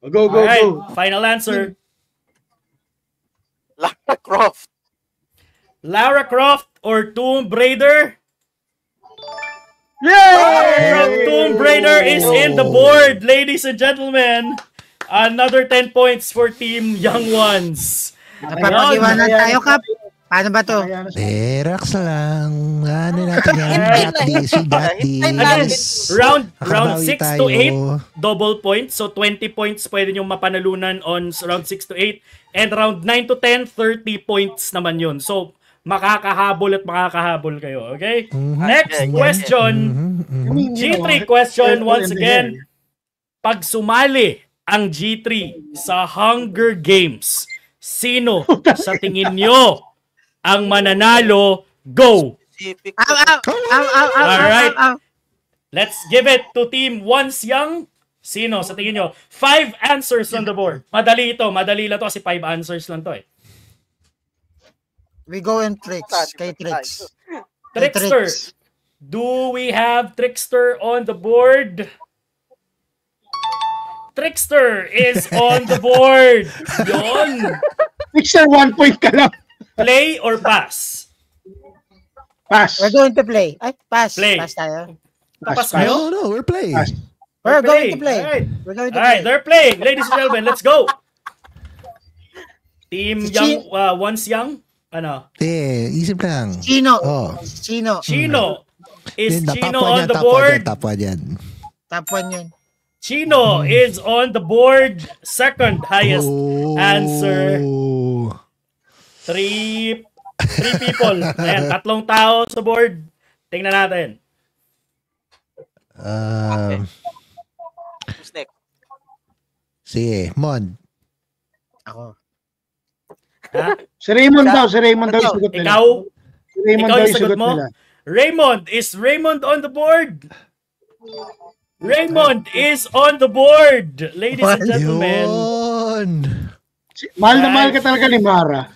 Speaker 4: Go.
Speaker 1: Final answer.
Speaker 5: Lara Croft.
Speaker 1: Lara Croft or Tomb Raider?
Speaker 4: Yay!
Speaker 1: Tomb Raider is in the board, ladies and gentlemen. Another 10 points for Team Young Ones.
Speaker 7: Napapag-iwanan tayo, Kap. Paano ba to?
Speaker 6: Relax lang. Ano natin yan? Got this.
Speaker 1: Round
Speaker 6: Nakabawi
Speaker 1: 6 to 8, double points. So 20 points pwede nyo mapanalunan on round 6 to 8. And round 9 to 10, 30 points naman yun. So makakahabol kayo. Okay? Next question. G3 question once again. Pag sumali ang G3 sa Hunger Games, sino sa tingin nyo ang mananalo? Go! Alright. Let's give it to Team Once Young. Sino sa tingin nyo? 5 answers on the board. Madali lang to kasi 5 answers lang to eh.
Speaker 7: We go in tricks. Kay tricks.
Speaker 1: Trickster. Do we have Trickster on the board? Trickster is on the board. Yon.
Speaker 4: Trickster, 1 point ka lang.
Speaker 1: Play or pass?
Speaker 4: Pass.
Speaker 7: We're going to play. Ay, pass.
Speaker 1: Play.
Speaker 7: Pass tayo.
Speaker 1: Pass kayo?
Speaker 6: No, we're playing.
Speaker 4: Pass.
Speaker 7: We're going to play.
Speaker 1: Alright.
Speaker 7: We're going to
Speaker 1: Alright,
Speaker 7: play.
Speaker 1: they're playing. Ladies and gentlemen, let's go. Team Young, Once Young. Ano?
Speaker 6: Isip lang.
Speaker 7: Chino.
Speaker 6: Oh.
Speaker 7: Chino.
Speaker 1: Chino. Is
Speaker 6: Yun,
Speaker 1: Chino
Speaker 6: top one
Speaker 1: on
Speaker 6: yan,
Speaker 1: the
Speaker 6: top one
Speaker 1: board?
Speaker 6: yan, top one yan.
Speaker 7: Top 1 yun.
Speaker 1: Chino is on the board. Second highest answer. 3 people. Ayan, 3 tao sa board. Tingnan natin.
Speaker 5: Who's next?
Speaker 6: Sige, Mon.
Speaker 7: Ako.
Speaker 1: Ha?
Speaker 4: Si Raymond daw yung sagot nila.
Speaker 1: Ikaw?
Speaker 4: Si Raymond
Speaker 1: Ikaw
Speaker 4: daw
Speaker 1: yung
Speaker 4: yung
Speaker 1: sagot
Speaker 4: sagot
Speaker 1: mo?
Speaker 4: nila.
Speaker 1: Is Raymond on the board? Raymond is on the board, ladies and gentlemen.
Speaker 6: Yun.
Speaker 4: Mahal na mahal ka talaga ni Mara.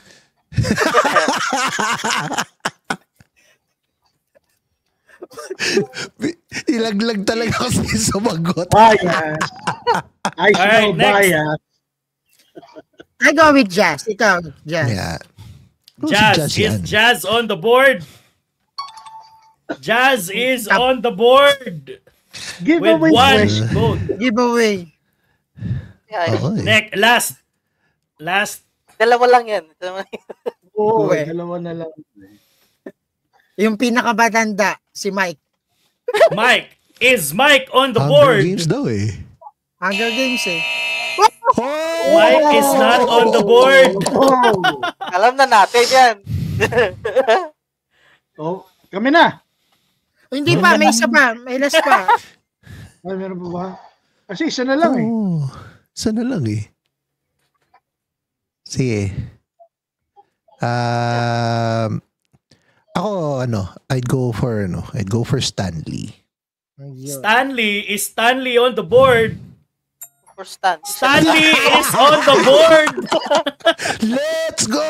Speaker 6: Ilaglag talaga kasi sumagot.
Speaker 4: Bias. I
Speaker 1: Alright,
Speaker 4: smell
Speaker 1: next.
Speaker 4: bias.
Speaker 7: I go with Jazz. Ikaw, Jazz.
Speaker 6: Yeah.
Speaker 1: Jazz, is Jazz on the board? Jazz is on the board with
Speaker 4: Giveaway
Speaker 1: 1
Speaker 4: question.
Speaker 1: vote.
Speaker 7: Giveaway.
Speaker 5: Yeah,
Speaker 1: Last.
Speaker 5: dalawa lang yan.
Speaker 4: Oo,
Speaker 7: Uwe.
Speaker 4: dalawa na lang.
Speaker 7: Yung pinakabatanda, si Mike.
Speaker 1: Mike. Is Mike on the
Speaker 6: Hunger
Speaker 1: board?
Speaker 6: Games daw eh.
Speaker 7: Hunger Games eh.
Speaker 1: Mike is not on the board.
Speaker 4: Oh.
Speaker 5: Alam na natin yan.
Speaker 4: Oh, kami na.
Speaker 7: Hindi pa, may isa pa. May last pa.
Speaker 4: Ay, meron pa ba? Kasi isa na lang eh.
Speaker 6: Isa na lang eh. Sige. Ako, I'd go for Stanley.
Speaker 1: Stanley. Is Stanley on the board?
Speaker 5: Or Stan.
Speaker 1: Stanley is on the board.
Speaker 6: Let's go!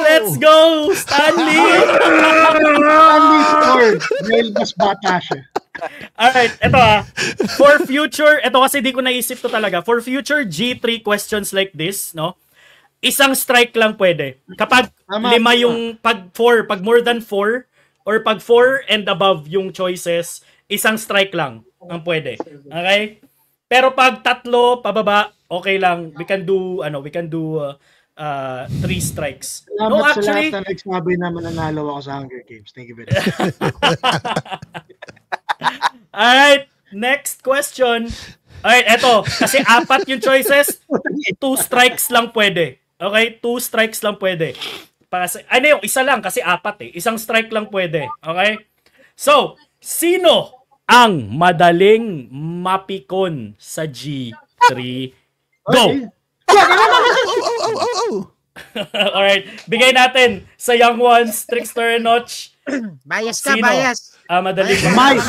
Speaker 1: Let's go, Stanley.
Speaker 4: Stanley scored. Dahil mas bata siya.
Speaker 1: Alright, eto for future, eto kasi di ko naisip to talaga. For future G3 questions like this, no? Isang strike lang pwede. Kapag lima yung, pag more than 4, or pag 4 and above yung choices, isang strike lang ang pwede. Okay? Pero pag 3 pababa, okay lang. We can do 3 strikes.
Speaker 4: Salamat sa lahat na nagsabi na mananalo ako sa Hunger Games. Thank you very much.
Speaker 1: Alright, next question. Alright, eto. Kasi 4 yung choices. 2 strikes lang pwede. Okay? 2 strikes lang pwede. Ano yung isa lang kasi 4 eh. Isang strike lang pwede. Okay? So, sino ang madaling mapikon sa G3? Go! Alright, bigay natin sa Young Ones, Trickster and Notch.
Speaker 7: Bias ka,
Speaker 1: Sino?
Speaker 7: bias.
Speaker 1: Madaling
Speaker 4: Mike!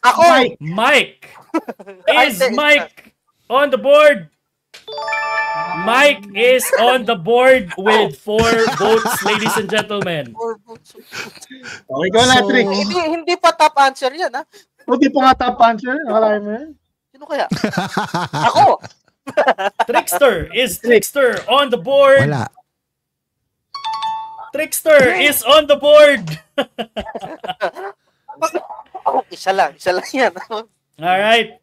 Speaker 5: Ako!
Speaker 1: Mike! Is Mike on the board? Mike is on the board with 4 votes, ladies and gentlemen.
Speaker 4: Okay, go na, Trick.
Speaker 5: Hindi pa top answer yan, ha?
Speaker 4: Hindi pa nga top answer. Nakalain mo yan.
Speaker 5: Sino kaya? Ako!
Speaker 1: Trickster is Trickster on the board.
Speaker 6: Wala.
Speaker 1: Trickster is on the board.
Speaker 5: Isa lang yan.
Speaker 1: Alright.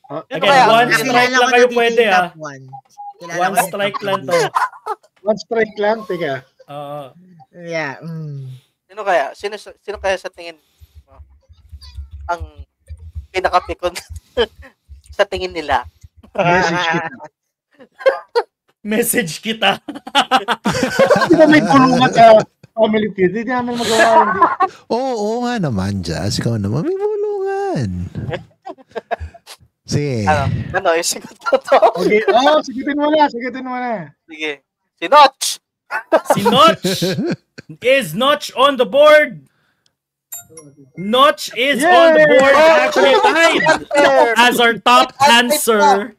Speaker 1: Again,
Speaker 5: kaya?
Speaker 1: one strike lang kayo pwede, ha? One
Speaker 7: One
Speaker 1: strike lang to.
Speaker 4: One strike lang, teka.
Speaker 7: Yeah.
Speaker 5: Sino kaya? Sino kaya sa tingin mo ang pinakapikon sa tingin nila?
Speaker 4: Message kita.
Speaker 1: Message kita.
Speaker 4: Hindi ba may kulungan sa Family Feud? Hindi namin magawa hindi.
Speaker 6: Oo nga naman, Jazz. Ikaw naman, may bulungan. Sige.
Speaker 5: Ano, yung sigot to?
Speaker 4: Okay, sigitin mo na.
Speaker 5: Sige. Si Notch!
Speaker 1: Si Notch is Notch on the board. Notch is on the board, actually tied as our top answer.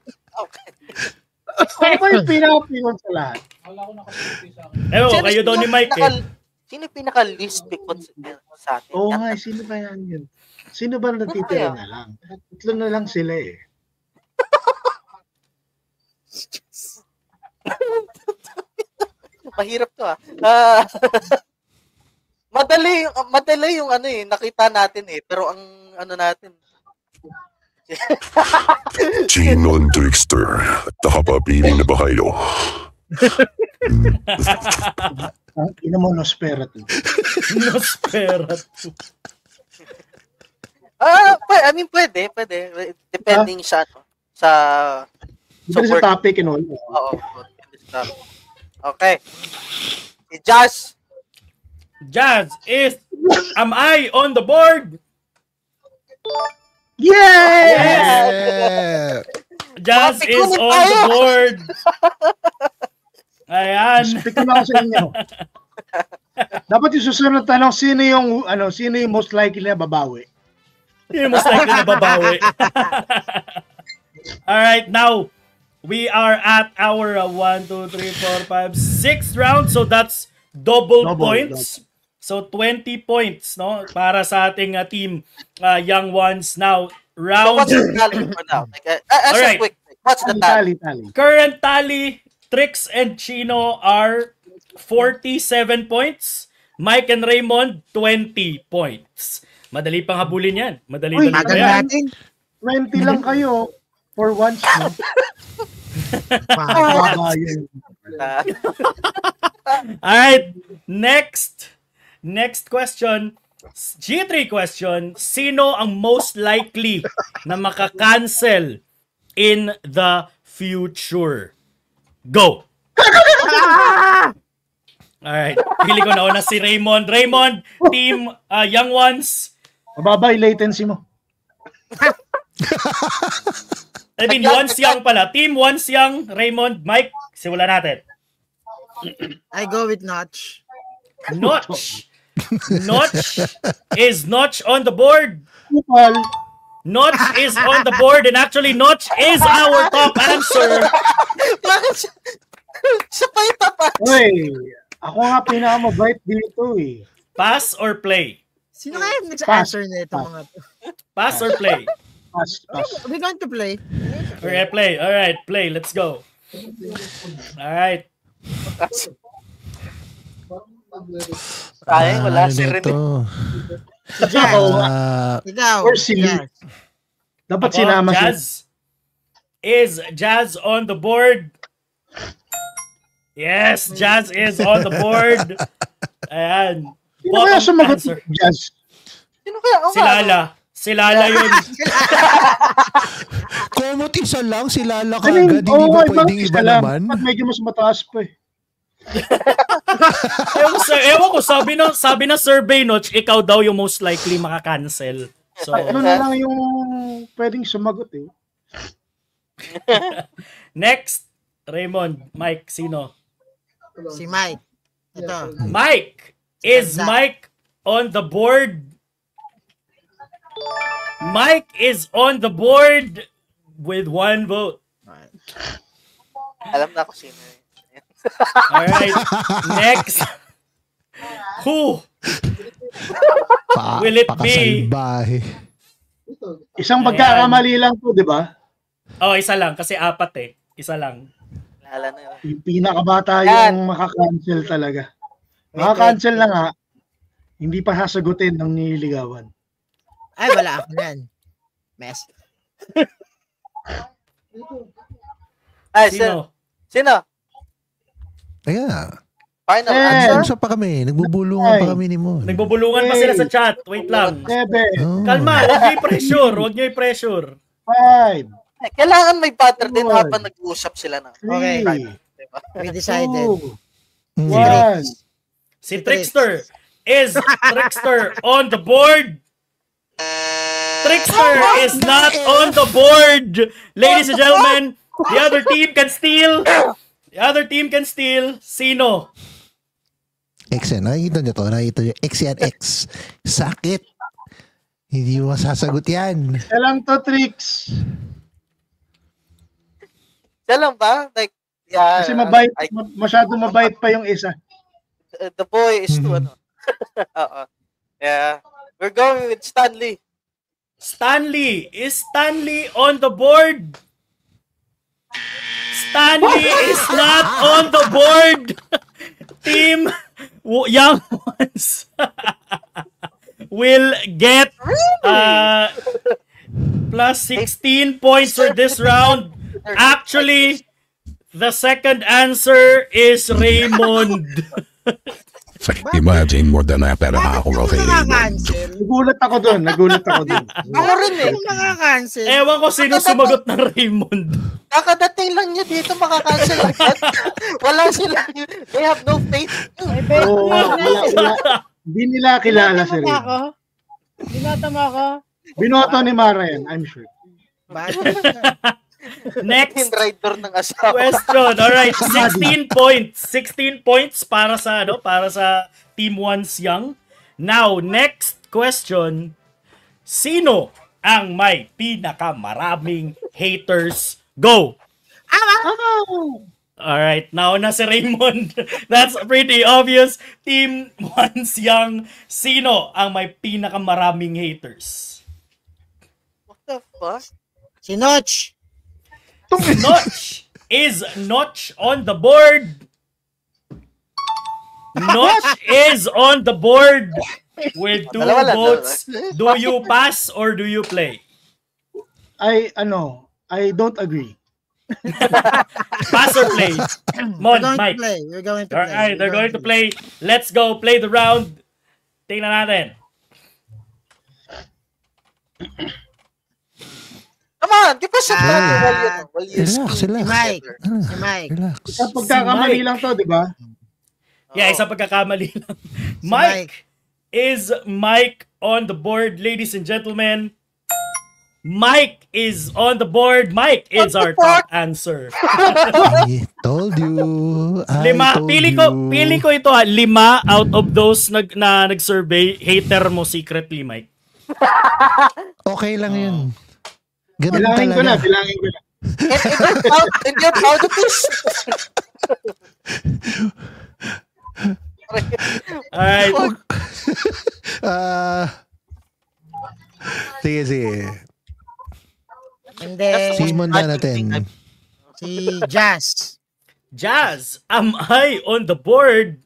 Speaker 4: Ano ba yung pinaka-pikon sa lahat?
Speaker 1: Ewan, kayo daw ni Mike eh.
Speaker 5: Sino pinaka-least pikon sa atin?
Speaker 4: Oo nga, sino ba yan yun? Sino ba natitira na lang? 3 na lang sila eh.
Speaker 5: Mahirap to madali yung ano eh, nakita natin eh. Pero ang ano natin.
Speaker 8: Chinon Trickster, nakapapili na ba kayo?
Speaker 4: Ang ina mo, Nosferatu.
Speaker 1: Nosferatu.
Speaker 5: I mean, pwede. Depending sa
Speaker 4: Depende sa topic and all.
Speaker 5: Oo. Okay. Si Jazz.
Speaker 1: Jazz is, am I on the board?
Speaker 6: Yeah!
Speaker 1: Jazz is on the board. Ayan.
Speaker 4: Pikon ako sa inyo. Dapat yung susunod tanong, sino yung most likely na babawi?
Speaker 1: Yung most likely na babawi. Alright, now, we are at our 1, 2, 3, 4, 5, 6th round. So that's double points. So 20 points, no? Para sa ating team, Young Ones. Now, round...
Speaker 5: So what's the tally for now?
Speaker 1: Alright.
Speaker 5: Quick. What's the tally?
Speaker 1: Current tally, Trix and Chino are 47 points. Mike and Raymond, 20 points. Madali pang habulin yan. Madali pa yan.
Speaker 4: 20 lang kayo for once. No?
Speaker 1: Alright, next question. G3 question. Sino ang most likely na makakancel in the future? Go! Alright, pili ko na una si Raymond. Raymond, team Young Ones.
Speaker 4: Mababa yung latency mo.
Speaker 1: I mean, Once Young pala. Team Once Young, Raymond, Mike, simulan natin.
Speaker 7: I go with Notch.
Speaker 1: Notch. Notch is Notch on the board. Notch is on the board, and actually, Notch is our top answer.
Speaker 5: Bakit siya pa yung tapat?
Speaker 4: Uy, ako nga pinakamabait dito eh.
Speaker 1: Pass or play?
Speaker 7: Sino kaya nag-answer na ito mga to?
Speaker 1: Pass or play?
Speaker 4: Pass.
Speaker 7: We're going to play.
Speaker 1: Okay, play. All right, play. Let's go. All right.
Speaker 5: Sayang, wala
Speaker 6: Ano
Speaker 5: si Rene.
Speaker 6: nito?
Speaker 7: Ikaw.
Speaker 4: Or si Lee. Dapat sinama siya.
Speaker 1: Jazz. Is Jazz on the board? Yes, Jazz is on the board. Ayan.
Speaker 4: Sino kaya
Speaker 1: Bottom
Speaker 4: sumagot
Speaker 1: answer.
Speaker 4: ni Jazz?
Speaker 5: Sino kaya? Oo
Speaker 1: Si
Speaker 5: nga.
Speaker 1: Lala. Si Lala yun.
Speaker 6: Komot isa lang, si Lala
Speaker 4: I mean,
Speaker 6: kagad. Hindi ba
Speaker 4: ibang
Speaker 6: pwedeng
Speaker 4: isa
Speaker 6: iba
Speaker 4: lang.
Speaker 6: naman?
Speaker 4: Dapat medyo mas mataas pa eh.
Speaker 1: Ewan ko, sabi na survey, Notch, ikaw daw yung most likely maka-cancel. So,
Speaker 4: Ano na lang yung pwedeng sumagot eh.
Speaker 1: next, Raymond, Mike, sino?
Speaker 7: Si Mike. Ito.
Speaker 1: Mike! Is Mike on the board? Mike is on the board with 1 vote.
Speaker 5: Alam na ako sino.
Speaker 1: Alright, next. Who will it be?
Speaker 6: Pakasalbahe.
Speaker 4: Isang pagkakamali lang to, di ba?
Speaker 1: Oh, isa lang kasi 4 eh. Isa lang.
Speaker 5: Lala na yun.
Speaker 4: Yung pinakabata
Speaker 5: Yan.
Speaker 4: yung makakancel talaga. Makakancel na nga, hindi pa sasagutin ng nililigawan.
Speaker 7: Ay, wala ako yan. Mess.
Speaker 5: Ay, sino?
Speaker 1: Sino?
Speaker 6: Ayan.
Speaker 5: Final
Speaker 4: Eh,
Speaker 5: answer?
Speaker 6: Usap pa kami. Nagbubulungan pa kami ni Mon.
Speaker 1: Nagbubulungan pa sila sa chat. Wait lang.
Speaker 4: 7,
Speaker 6: Oh.
Speaker 1: Kalma, huwag niyo i-pressure. Huwag niyo i-pressure.
Speaker 4: 5,
Speaker 5: Eh, kailangan may butter din
Speaker 4: Four.
Speaker 5: habang nag-uusap sila na.
Speaker 4: 3,
Speaker 5: Diba?
Speaker 7: We decided.
Speaker 4: 2,
Speaker 6: Mm.
Speaker 4: 1.
Speaker 1: Si Trickster. Is Trickster on the board? Trickster is not on the board. Ladies and gentlemen, the other team can steal. The other team can steal. Sino?
Speaker 6: X yan. Nakikita nyo to. Nakikita nyo. X yan. X. Sakit. Hindi mo masasagot yan.
Speaker 4: Siya lang to, Tricks.
Speaker 5: Siya lang ba? Like, yeah.
Speaker 4: Kasi mabait, masyado mabait pa yung isa.
Speaker 5: The boy is too, ano. Oo. Yeah. We're going with Stanley.
Speaker 1: Stanley. Is Stanley on the board? Stanley is not on the board. Team Young Ones will get plus 16 points for this round. Actually, the second answer is Raymond.
Speaker 8: Imagine mo na pera ako kay Raymond.
Speaker 7: Makakancel.
Speaker 4: Nagulat ako dun.
Speaker 5: Ako rin eh.
Speaker 7: Makakancel.
Speaker 1: Ewan ko sino sumagot ng Raymond.
Speaker 5: Kakadating lang niya dito, makakancel agad. Wala sila. They have no faith.
Speaker 4: Oo, wala. Hindi nila kilala si Ray.
Speaker 7: Binata mo ako.
Speaker 4: Binoto ni Mara yan, I'm sure.
Speaker 1: Next
Speaker 5: Rider ng asawa.
Speaker 1: question. All right, 16 points. 16 points para sa Team One's Young. Now, next question. Sino ang may pinakamaraming haters? Go. All right, now na si Raymond. That's pretty obvious. Team One's Young. Sino ang may pinakamaraming haters?
Speaker 5: What the fuck?
Speaker 7: Si Notch.
Speaker 1: Notch. Is Notch on the board? Notch is on the board with 2 votes. Do you pass or do you play?
Speaker 4: I don't agree.
Speaker 1: Pass or play? Mon,
Speaker 7: We're going
Speaker 1: Mike.
Speaker 7: to play. We're going to
Speaker 1: All
Speaker 7: play.
Speaker 1: right, they're going to play. Let's go play the round. Tingnan natin.
Speaker 5: Come on, give us a shot.
Speaker 6: Relax,
Speaker 7: Si
Speaker 6: relax.
Speaker 7: Mike. Si Mike.
Speaker 6: Relax.
Speaker 4: Isang pagkakamali
Speaker 1: Mike.
Speaker 4: lang to, di ba?
Speaker 1: Yeah, isang pagkakamali lang.
Speaker 7: Si
Speaker 1: Mike. Is Mike on the board, ladies and gentlemen? Mike is on the board. Mike is our top answer.
Speaker 6: I told you. I told
Speaker 1: Pili ko ito 5 out of those na nag-survey, hater mo secretly, Mike.
Speaker 6: Okay lang yun. Ganun
Speaker 4: Bilangin ko na,
Speaker 6: talaga.
Speaker 4: bilangin ko na.
Speaker 5: And you're proud of this?
Speaker 1: Alright.
Speaker 6: Sige.
Speaker 7: And then,
Speaker 6: Simon na natin.
Speaker 7: si Jazz.
Speaker 1: Jazz, am I on the board?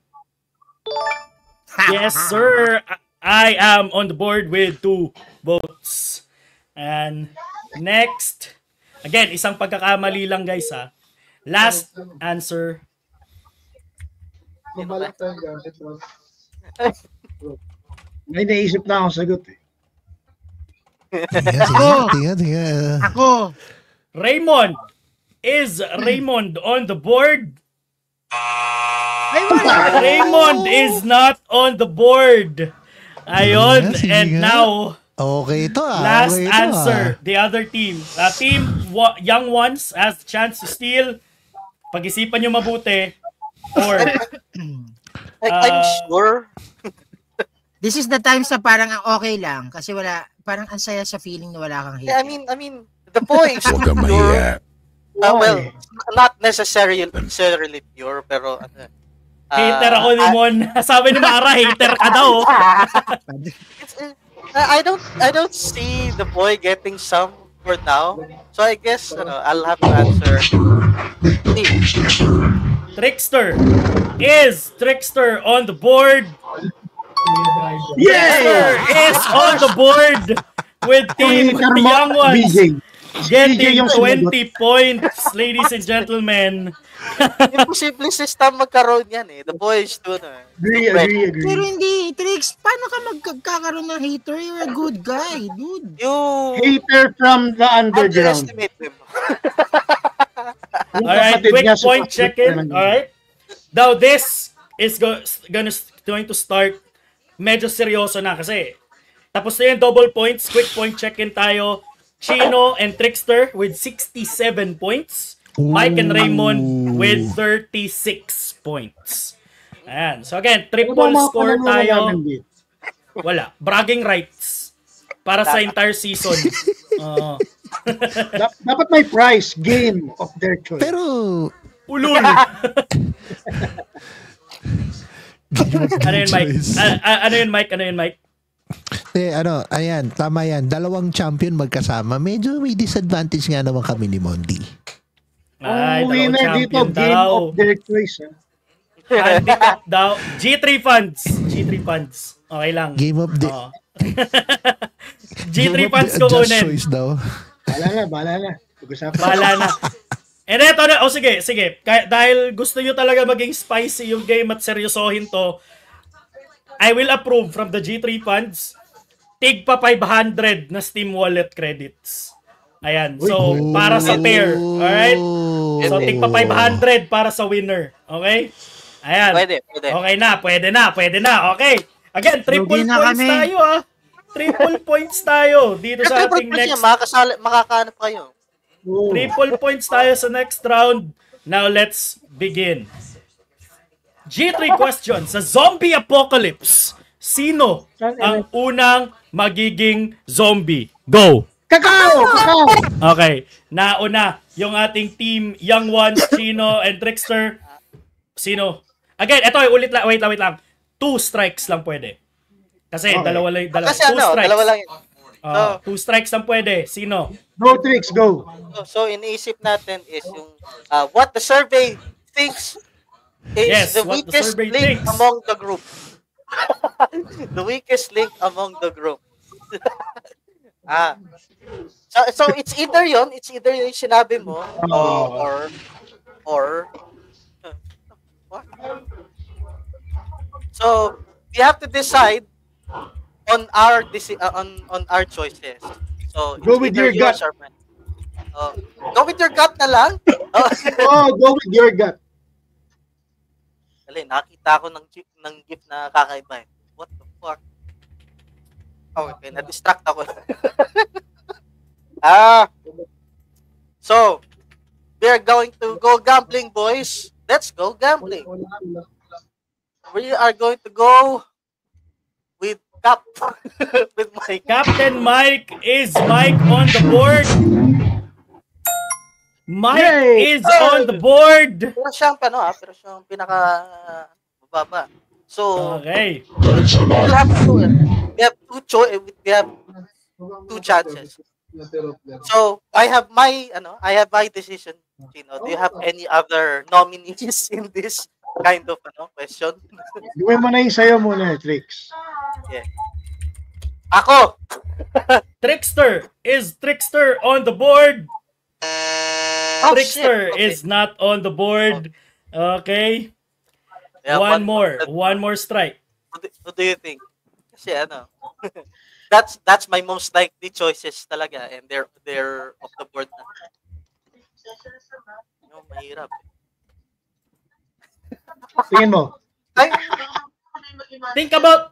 Speaker 1: Yes, sir. I am on the board with 2 votes. And next, again, isang pagkakamali lang guys ha. Last answer.
Speaker 4: May naisip na akong sagot eh.
Speaker 6: Tingnan.
Speaker 7: Ako.
Speaker 1: Raymond. Is Raymond on the board?
Speaker 7: Ay, wala.
Speaker 1: Raymond is not on the board. Ayun.
Speaker 6: Sige
Speaker 1: And
Speaker 6: nga.
Speaker 1: now,
Speaker 6: Okay ito
Speaker 1: last
Speaker 6: Okay ito,
Speaker 1: answer. The other team. Young Ones has the chance to steal. Pag-isipan nyo mabuti. Or,
Speaker 5: I'm sure.
Speaker 7: This is the time sa parang okay lang kasi wala, parang ang saya sa feeling na wala kang hate.
Speaker 5: Yeah, I mean, the boy is
Speaker 8: Huwag kang
Speaker 5: pure.
Speaker 8: mahiya.
Speaker 5: Well, not necessarily pure, pero
Speaker 1: hater ako ni Mon. Sabi ni Mara, hater ka daw.
Speaker 5: I don't see the boy getting some for now. So I guess I'll have to answer D.
Speaker 1: Trickster. Is Trickster on the board?
Speaker 4: Yeah!
Speaker 1: Trickster is on the board with Team Young Ones.
Speaker 4: BJ.
Speaker 1: Getting
Speaker 4: yung
Speaker 1: 20 points, ladies and gentlemen.
Speaker 5: Imposible system magkaroon yan eh. The boy is doon eh.
Speaker 4: Agree.
Speaker 7: Pero hindi, Trix, paano ka magkakaroon ng hater? You're a good guy, dude.
Speaker 5: You
Speaker 4: Hater from the underground.
Speaker 5: underestimate him.
Speaker 1: Alright, quick point check-in. Alright. Now this is going to start medyo seryoso na kasi tapos na yung double points. Quick point check-in tayo. Chino and Trickster with 67 points. Mike and Raymond with 36 points. Ayan. So again, triple score tayo. Wala. Bragging rights. Para sa entire season.
Speaker 4: Dapat may prize, game of their choice.
Speaker 6: Pero
Speaker 1: Ulul. Ano yun, Mike?
Speaker 6: Ayan, tama yan. Dalawang champion magkasama. Medyo may disadvantage nga naman kami ni Mondi.
Speaker 1: Ay, dalawang
Speaker 4: winner dito,
Speaker 1: champion
Speaker 4: game
Speaker 1: daw.
Speaker 4: of their choice.
Speaker 1: Handicap daw. G3 funds. Okay lang.
Speaker 6: Game of the...
Speaker 1: Oo. G3 funds ko
Speaker 6: Just
Speaker 1: kunin.
Speaker 6: choice daw.
Speaker 4: Bahala na. Pag-usapan.
Speaker 1: Bahala na. And eto na. Sige. Dahil gusto nyo talaga maging spicy yung game at seryosohin to, I will approve from the G3 funds. Tig pa 500 na Steam Wallet credits. Ayan. So, para sa pair. Alright? So, tig pa 500 para sa winner. Okay? Ayan.
Speaker 5: Pwede.
Speaker 1: Okay na. Pwede na. Okay. Again, triple
Speaker 7: Lugi na
Speaker 1: points
Speaker 7: kami.
Speaker 1: tayo Triple points tayo dito sa ating next.
Speaker 5: Makakahanap kayo.
Speaker 1: Triple points tayo sa next round. Now, let's begin. G3 question. Sa zombie apocalypse, sino ang unang magiging zombie? Go!
Speaker 4: Kakao!
Speaker 1: Okay. Nauna yung ating team, Young Ones, Chino, and Trickster. Sino? Again, eto, ulit lang. Wait lang. 2 strikes lang pwede. Kasi dalawa lang.
Speaker 5: Kasi
Speaker 1: 2 strikes.
Speaker 5: dalawa lang yun.
Speaker 1: 2 strikes lang pwede. Sino?
Speaker 4: Go, Tricks, go!
Speaker 5: So, iniisip natin is yung what the survey thinks is
Speaker 1: Yes,
Speaker 5: the
Speaker 1: what the
Speaker 5: weakest
Speaker 1: survey
Speaker 5: link
Speaker 1: thinks.
Speaker 5: among the group. The weakest link among the group. So it's either yung sinabi mo or what? So we have to decide on our on our choices. So
Speaker 4: Go with your gut.
Speaker 5: Go with your gut na lang.
Speaker 4: Go with your gut.
Speaker 5: Dali, nakita ko ng gift na kakaiba eh. What the fuck? Okay, na-distract ako. So, we are going to go gambling, boys. Let's go gambling. We are going to go with Cap. With Mike.
Speaker 1: Captain Mike is Mike on the board. Mike
Speaker 4: Yay!
Speaker 1: is on the board.
Speaker 5: Pero siyang pero siyang pinaka baba. So,
Speaker 1: Okay.
Speaker 5: we have two chances. So, I have my decision. Chino, do you have any other nominees in this kind of question?
Speaker 4: Gawin mo na yung sayo muna, Trix.
Speaker 5: Yeah. Ako.
Speaker 1: Trickster. Is Trickster on the board? Trickster is not on the board. Okay.
Speaker 5: Yeah,
Speaker 1: One more strike.
Speaker 5: Who do you think? Kasi that's my most likely choices talaga, and they're off the board na. Mahirap.
Speaker 4: Tingin mo.
Speaker 1: Think about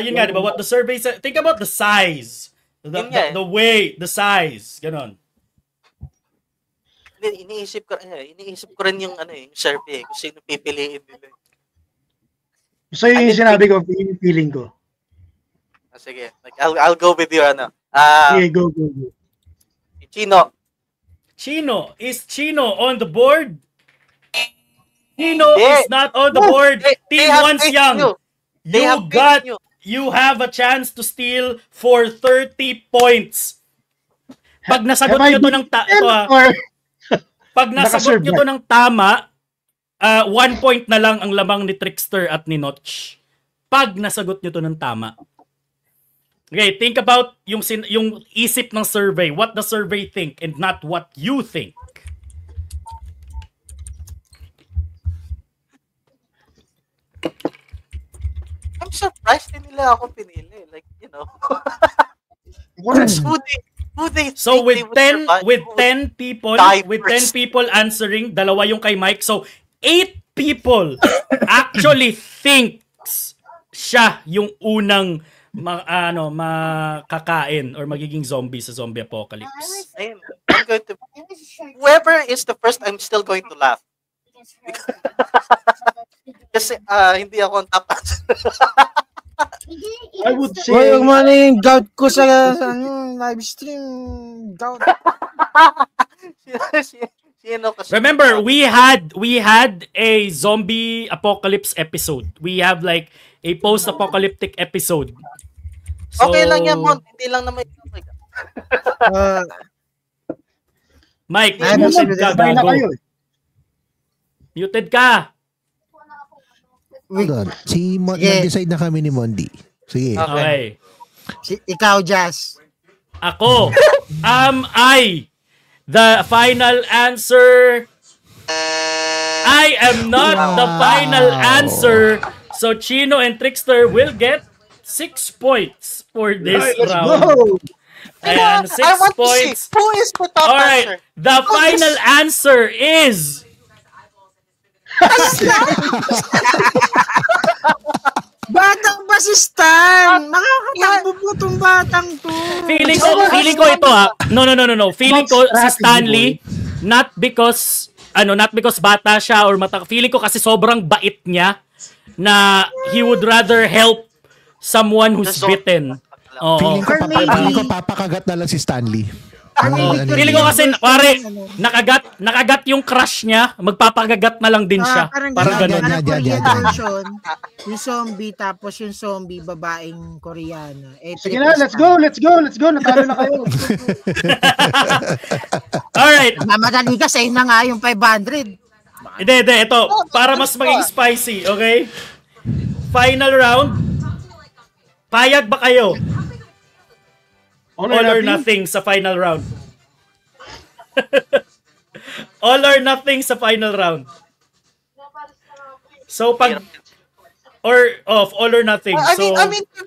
Speaker 1: yun nga, diba, what the survey said. Think about the size. The weight, the size, ganon.
Speaker 5: Iniisip ko rin yung yung survey kung sino pipiliin nila.
Speaker 4: So yung sinabi ko, yung feeling ko.
Speaker 5: Sige, I'll go with you
Speaker 4: Okay, go.
Speaker 1: Chino, is Chino on the board? Chino is not on the board. Team Once Young. You have a chance to steal for 30 points. Pag nasagot nyo to ng pag nasagot nyo to ng tama, 1 point na lang ang lamang ni Trickster at ni Notch. Pag nasagot nyo to ng tama. Okay, think about yung isip ng survey. What the survey think and not what you think.
Speaker 5: I'm surprised din nila ako pinili. Like, who they
Speaker 1: So
Speaker 5: think
Speaker 1: with 10 people answering, dalawa yung kay Mike. So 8 people actually thinks siya yung unang makakain or magiging zombie sa zombie apocalypse.
Speaker 5: I'm going to whoever is the first, I'm still going to laugh. Kasi hindi ako on top.
Speaker 4: I would say...
Speaker 7: Huwag mo na yung gout ko sa live stream. Gout.
Speaker 1: Remember, we had a zombie apocalypse episode. We have like a post-apocalyptic episode. So,
Speaker 5: okay lang yan, Mon. Hindi lang naman.
Speaker 1: Mike, muted ka, gago. Muted ka.
Speaker 6: Hold on. Nag-decide na kami ni Mondi. Sige.
Speaker 1: Okay.
Speaker 7: Ikaw, Jazz.
Speaker 1: Ako. Am I the final answer? I am not the final answer. So Chino and Trickster will get 6 points for this round.
Speaker 4: Go!
Speaker 1: And 6 points.
Speaker 5: Who is the top answer?
Speaker 1: The final answer is...
Speaker 7: Batang basistan! Makakatakbo po itong batang to.
Speaker 1: Feeling ko ito No. Feeling ko si Stanley, not because bata siya or mata. Feeling ko kasi sobrang bait niya na he would rather help someone who's bitten.
Speaker 6: Feeling ko papakagat na lang si Stanley.
Speaker 1: Feeling ko kasi, pare, nakagat yung crush niya, magpapagagat na lang din siya. Parang ganun.
Speaker 7: Yung zombie, tapos yung zombie, babaeng Koreana.
Speaker 4: Sige na, let's go. Natalo na kayo.
Speaker 1: Alright.
Speaker 7: Mamadali ka, sa'yo na nga yung 500.
Speaker 1: Hindi, ito. Para mas maging spicy, okay? Final round. Payag ba kayo? All or nothing sa final round. All or nothing sa final round. So pag all or nothing.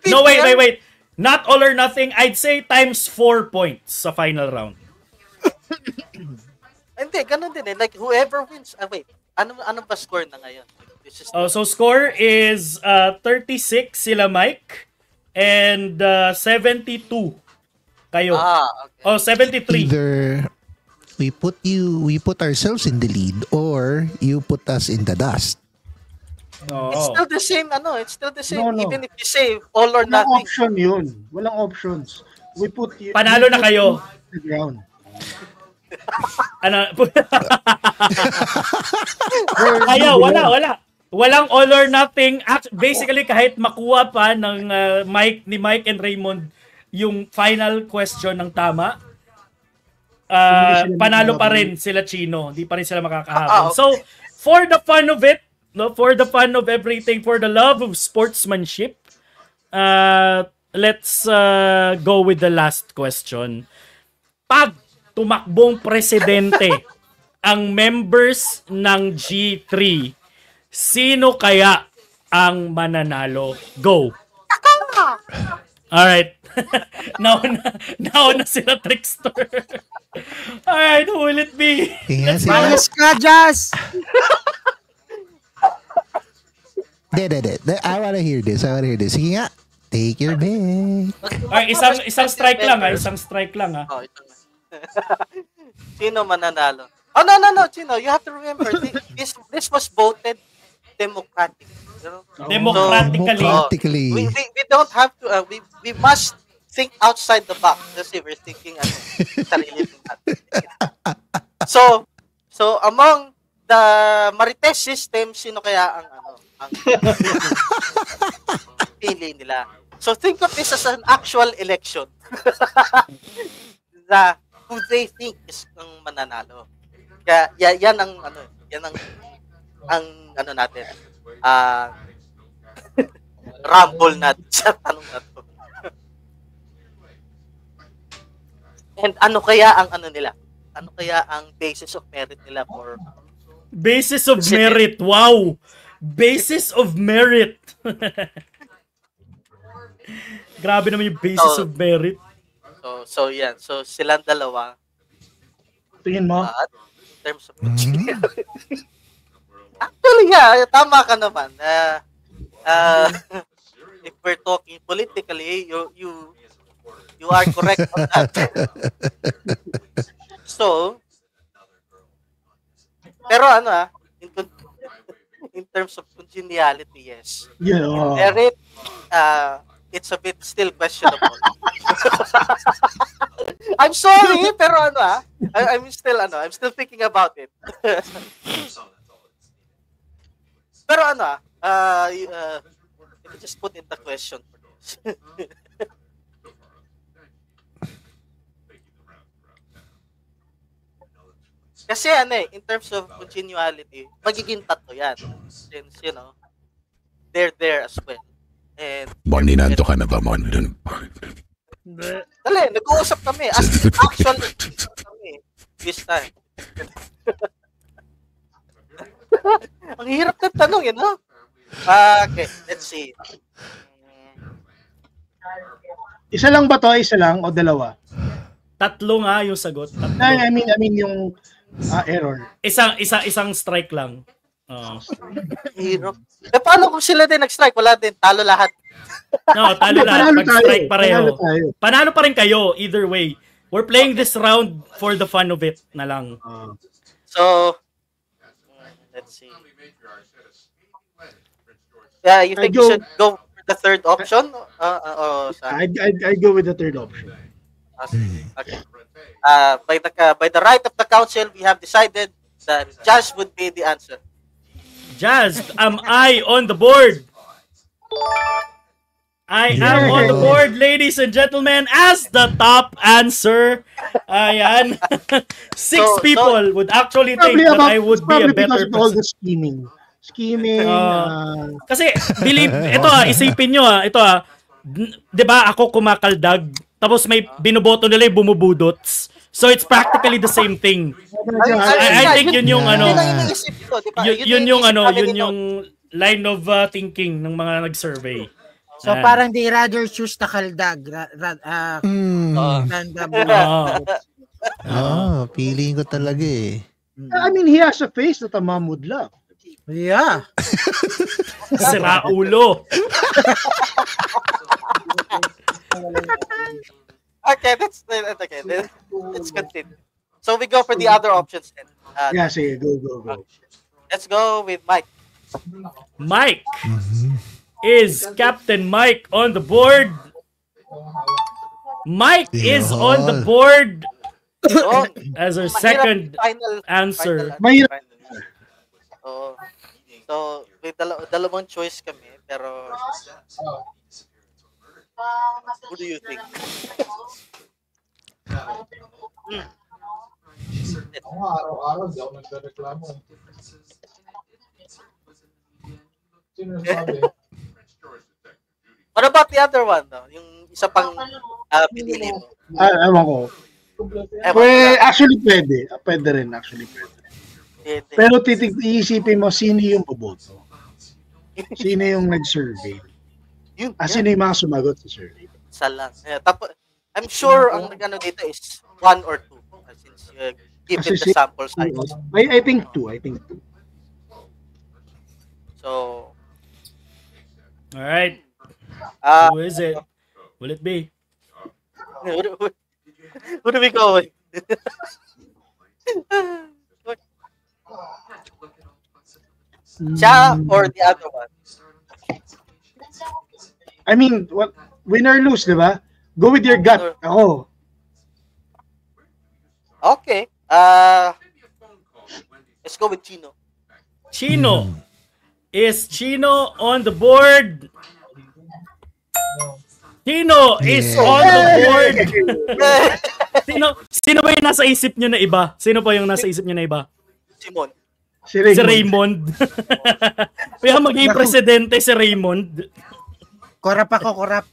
Speaker 1: No, wait. Not all or nothing. I'd say times 4 points sa final round.
Speaker 5: Hindi, ganun din eh. Like whoever wins. Wait. Ano ba score na ngayon?
Speaker 1: So score is 36 sila Mike and 72 kayo.
Speaker 5: Okay.
Speaker 1: 73.
Speaker 6: Either we put ourselves in the lead or you put us in the dust.
Speaker 5: It's still the same, it's still the same.
Speaker 4: No, no.
Speaker 5: Even if you say all or
Speaker 4: Walang
Speaker 5: nothing.
Speaker 4: option yun. Walang options. We put you...
Speaker 1: Panalo na kayo.
Speaker 4: The ground.
Speaker 1: Ano? Kaya wala. Walang all or nothing. Basically, kahit makuha pa ng Mike and Raymond yung final question ng tama, panalo pa rin sila Chino. Hindi pa rin sila makakahabol. So, for the fun of it, for the fun of everything, for the love of sportsmanship, let's go with the last question. Pag tumakbong presidente ang members ng G3, sino kaya ang mananalo? Go! Alright. Nauna sila Trickster. Alright, who will it be?
Speaker 7: Bias ka, Jazz!
Speaker 6: De. I wanna hear this. Sige nga. Take your pick.
Speaker 1: Alright, isang strike lang ha. Isang strike lang ha.
Speaker 5: Oh, ito na. Sino mananalo? Oh, no, Chino. You have to remember, this was voted democratic.
Speaker 1: Democratically.
Speaker 5: We don't have to, we must think outside the box kasi we're thinking sarili natin. So among the Marites system, sino kaya ang pili nila? So think of this as an actual election. Who they think is ang mananalo. Kaya yan ang natin. Rumble natin sa tanong na to. And ano kaya ang nila? Ano kaya ang basis of merit nila for
Speaker 1: basis of merit? Wow! Basis of merit. Grabe naman yung basis of merit.
Speaker 5: So yan. So silang dalawa.
Speaker 4: Tingin mo?
Speaker 5: In terms of actually, yeah, tama ka naman. If we're talking politically, you are correct on that. So, pero in terms of congeniality, yes.
Speaker 4: Yeah.
Speaker 5: Merit, it's a bit still questionable. I'm sorry, pero I'm still thinking about it. Pero let me just put in the question for this. Kasi in terms of congeniality, magiging tatlo yan. Since, they're there as well. And
Speaker 8: Maninanto ka na ba, Mon?
Speaker 5: Dali, nag-uusap kami. Actually, kami this time. Ang hirap ng tanong, Okay, let's see.
Speaker 4: Isa lang ba to? Isa lang o dalawa?
Speaker 1: Tatlo nga yung sagot. Tatlo.
Speaker 4: I mean yung error.
Speaker 1: Isang strike lang.
Speaker 5: Hirap. Paano kung sila din nag-strike? Wala din. Talo lahat.
Speaker 1: No, talo lahat. Pag-strike pareho. Panalo pa rin kayo. Either way. We're playing this round for the fun of it na lang.
Speaker 5: So, let's see. Yeah, you think you should go for the third option?
Speaker 4: I'd go with the third option.
Speaker 5: Okay. By the right of the council, we have decided that Jazz would be the answer.
Speaker 1: Jazz, am I on the board? I am on the board, ladies and gentlemen, as the top answer. Ayan. Six people would actually think that I would be a better person.
Speaker 4: All the scheming.
Speaker 1: Kasi, isipin nyo di ba ako kumakaldag, tapos may binoboto nila yung bumubudots. So it's practically the same thing. I think yun yung yun yung line of thinking ng mga nag-survey.
Speaker 7: So parang they rather choose the kaldag.
Speaker 6: Feeling ko talaga eh.
Speaker 4: I mean, he has a face that a mom would love.
Speaker 7: Yeah.
Speaker 1: Sira ulo.
Speaker 5: Okay, let's continue. So we go for the other options then.
Speaker 4: Sige, go.
Speaker 5: Let's go with Mike.
Speaker 1: Mike is Captain Mike on the board. Mike is on the board
Speaker 5: Oh,
Speaker 1: as our
Speaker 5: mahirap
Speaker 1: second
Speaker 5: final
Speaker 1: answer.
Speaker 4: Mahirap.
Speaker 5: Oo. So, may dalawang choice kami, pero who do you think?
Speaker 2: Araw-araw, di ako nagreklamo. Sino sabi?
Speaker 5: What about the other one, no? Yung isa pang pinili mo?
Speaker 4: Ewan ko. Actually, pwede. Pwede rin, actually, pwede. Pero iisipin mo, sino yung boboto? Sino yung nag-survey? Sino yung mga sumagot sa survey?
Speaker 5: Isa lang. Tapos, I'm sure ang nag-ano dito is 1 or 2. Since give it the sample size.
Speaker 4: I think 2.
Speaker 5: So,
Speaker 1: Alright. Who is it? Will it be?
Speaker 5: who do we go with? Siya or the other one?
Speaker 4: I mean, what win or lose, di ba? Go with your gut. Ako.
Speaker 5: Okay. Let's go with Chino.
Speaker 1: Chino. Is Chino on the board? Chino is on the board. Sino ba yung nasa isip nyo na iba? Sino pa yung nasa isip nyo na iba?
Speaker 5: Simon.
Speaker 4: Si
Speaker 1: Raymond. Kaya maging presidente si Raymond.
Speaker 7: Korap ako, korap.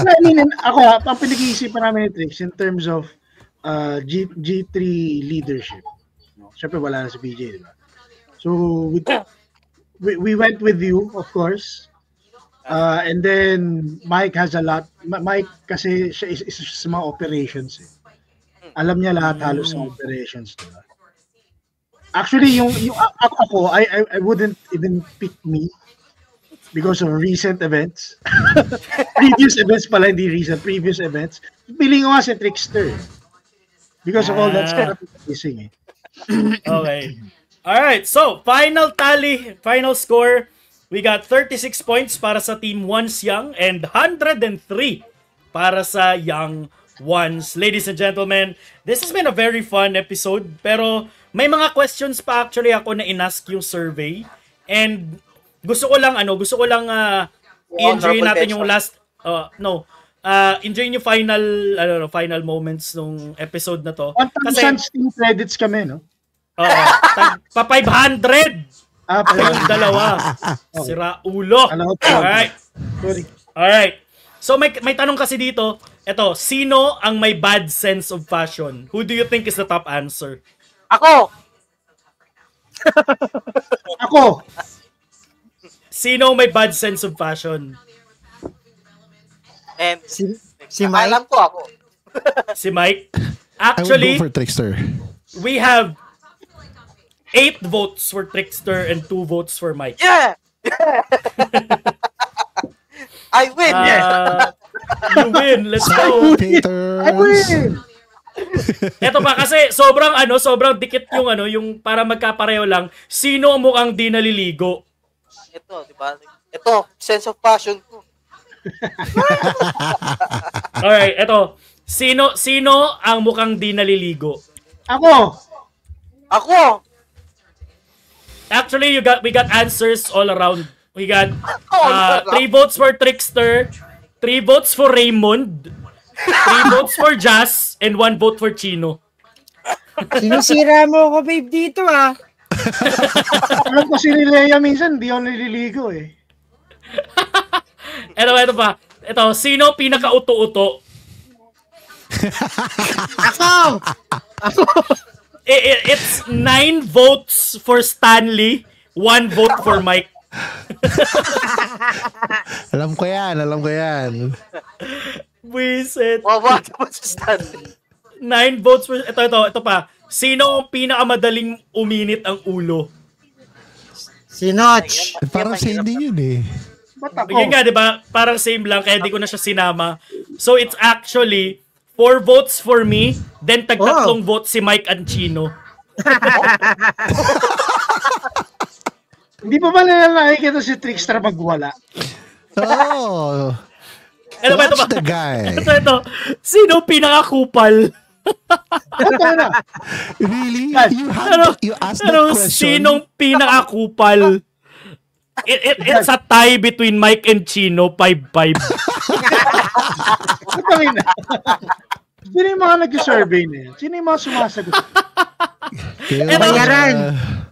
Speaker 4: I mean, ako ang pinag-iisipan namin ni Trix in terms of G3 leadership. No? Siyempre wala na si BJ, di ba? So, we went with you, of course. And then, Mike has a lot. Mike kasi siya is sa mga operations. Eh. Alam niya lahat halos sa operations. Diba? Actually, yung ako, I wouldn't even pick me because of recent events. Previous events pala, hindi recent. Previous events. Piling ko nga si Trickster. Because of all that stuff missing. Eh.
Speaker 1: Okay. Alright, so final tally, final score. We got 36 points para sa Team Ones Young and 103 para sa Young Ones. Ladies and gentlemen, this has been a very fun episode. Pero may mga questions pa actually ako na inask yung survey. And gusto ko lang i-enjoy natin yung last enjoy yung final moments ng episode na to.
Speaker 4: 1,000 Steam credits kami, no?
Speaker 1: Oo. Pa 500! Yung dalawa. Sira ulo. Alright. Alright. So may tanong kasi dito. Ito, sino ang may bad sense of fashion? Who do you think is the top answer?
Speaker 5: Ako!
Speaker 4: Ako!
Speaker 1: Sino may bad sense of fashion?
Speaker 5: And
Speaker 7: Si Mike?
Speaker 5: alam ko ako.
Speaker 1: Si Mike?
Speaker 6: I would
Speaker 1: Actually,
Speaker 6: go for Trickster.
Speaker 1: we have 8 votes for Trickster and 2 votes for Mike.
Speaker 5: Yeah! I win!
Speaker 1: You win. Let's go.
Speaker 4: I win!
Speaker 1: Ito pa kasi sobrang dikit yung para magkapareho lang. Sino ang mukhang di naliligo?
Speaker 5: Ito, di ba? Ito, sense of passion ko.
Speaker 1: Alright, ito. Sino ang mukhang di naliligo?
Speaker 4: Ako!
Speaker 1: Actually, we got answers all around. We got 3 votes for Trickster, 3 votes for Raymond, 3 votes for Jazz, and 1 vote for Chino.
Speaker 7: Sinusira mo ako, babe, dito ah.
Speaker 4: Alam ko si Lea minsan, di ako naliligo eh.
Speaker 1: Ito pa. Ito, sino pinaka-uto-uto?
Speaker 7: Ako!
Speaker 1: It's 9 votes for Stanley, 1 vote for Mike.
Speaker 6: Alam ko yan.
Speaker 1: Wiset.
Speaker 5: What was Stanley?
Speaker 1: 9 votes for... Ito pa. Sino ang pinakamadaling uminit ang ulo?
Speaker 7: Si Notch.
Speaker 6: Parang same din yun eh.
Speaker 4: Ba't ako?
Speaker 1: Yun nga, di ba? Parang same lang, kaya di ko na siya sinama. So, it's actually 4 votes for me, then tag-tatlong votes si Mike and Chino.
Speaker 4: Hindi pa ba nakikita si Trickster magwala?
Speaker 6: Oh.
Speaker 1: Ito ba?
Speaker 6: Watch the guy.
Speaker 1: Ito. Sino pinakakupal?
Speaker 6: Really? You asked that
Speaker 1: Pero
Speaker 6: question?
Speaker 1: sinong pinakakupal? It's a tie between Mike and Chino, 5-5.
Speaker 4: Sino yung mga nag-survey na yun? Sino yung mga sumasagot?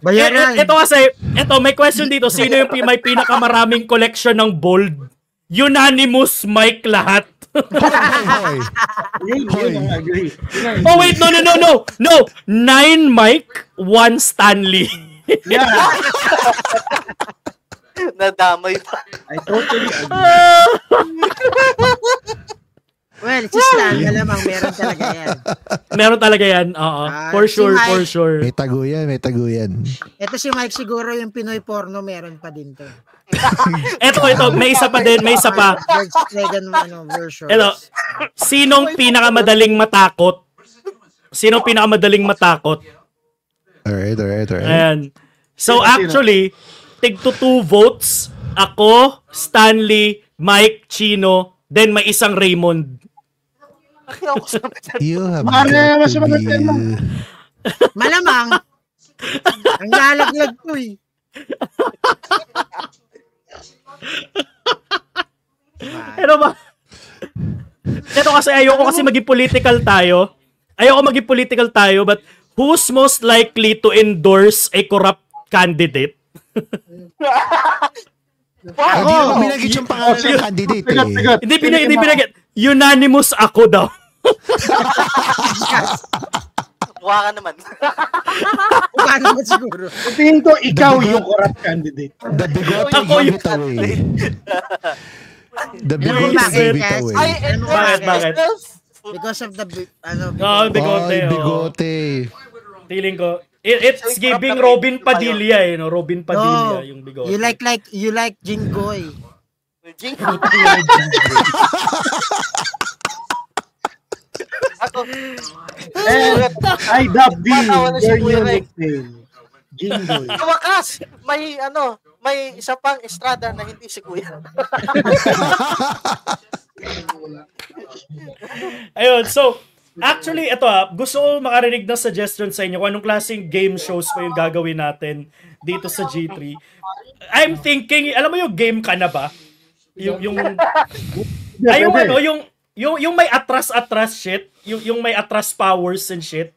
Speaker 7: Bayaran.
Speaker 1: Ito kasi, may question dito. Sino yung may pinakamaraming collection ng bold? Unanimous Mike lahat.
Speaker 6: Hoy.
Speaker 4: Yun ang agree.
Speaker 1: Oh wait, no. 9 Mike, 1 Stanley.
Speaker 4: Yeah.
Speaker 5: Nadamay pa.
Speaker 4: I totally agree.
Speaker 7: Well, si Stan, malamang meron talaga yan.
Speaker 1: Meron talaga yan, oo. For
Speaker 7: Si Mike.
Speaker 1: sure.
Speaker 6: May taguyan.
Speaker 7: Ito si Mike siguro yung Pinoy porno meron pa din to.
Speaker 1: Ito, may isa pa din, may isa pa.
Speaker 7: George Reagan version.
Speaker 1: Ito, sinong pinakamadaling matakot?
Speaker 6: Alright.
Speaker 1: Ayan. So actually, tig to 2 votes. Ako, Stanley, Mike, Chino, then may isang Raymond.
Speaker 6: You have
Speaker 4: Mare,
Speaker 6: got to
Speaker 4: mas
Speaker 6: be...
Speaker 7: Malamang. Ang lalaglag ko eh.
Speaker 1: Ano ba? Ito kasi ayoko kasi maging political tayo. But who's most likely to endorse a corrupt candidate?
Speaker 6: Hindi mo binagit yung pangalan ng candidate eh.
Speaker 1: Hindi binagit. Unanimous ako daw.
Speaker 5: Mukha ka naman.
Speaker 7: Mukha naman siguro.
Speaker 4: Tingin ko, ikaw yung corrupt candidate.
Speaker 6: The bigote
Speaker 1: Ako
Speaker 6: gave it away. The bigote gave it away.
Speaker 1: Bakit?
Speaker 7: Because of the
Speaker 1: Bigote. Feeling ko, it's giving Robin Padilla eh, no? Robin Padilla yung bigote.
Speaker 7: You like Jinggoy.
Speaker 4: I dub your new nickname. Jingle.
Speaker 5: Sa wakas, may isa pang estrada na hindi si Kuya.
Speaker 1: Ayun, so, actually, ito gusto ko makarinig ng suggestion sa inyo kung anong klaseng game shows pa yung gagawin natin dito sa G3. I'm thinking, alam mo yung game ka na ba? Yung may atras shit, yung may atras powers and shit.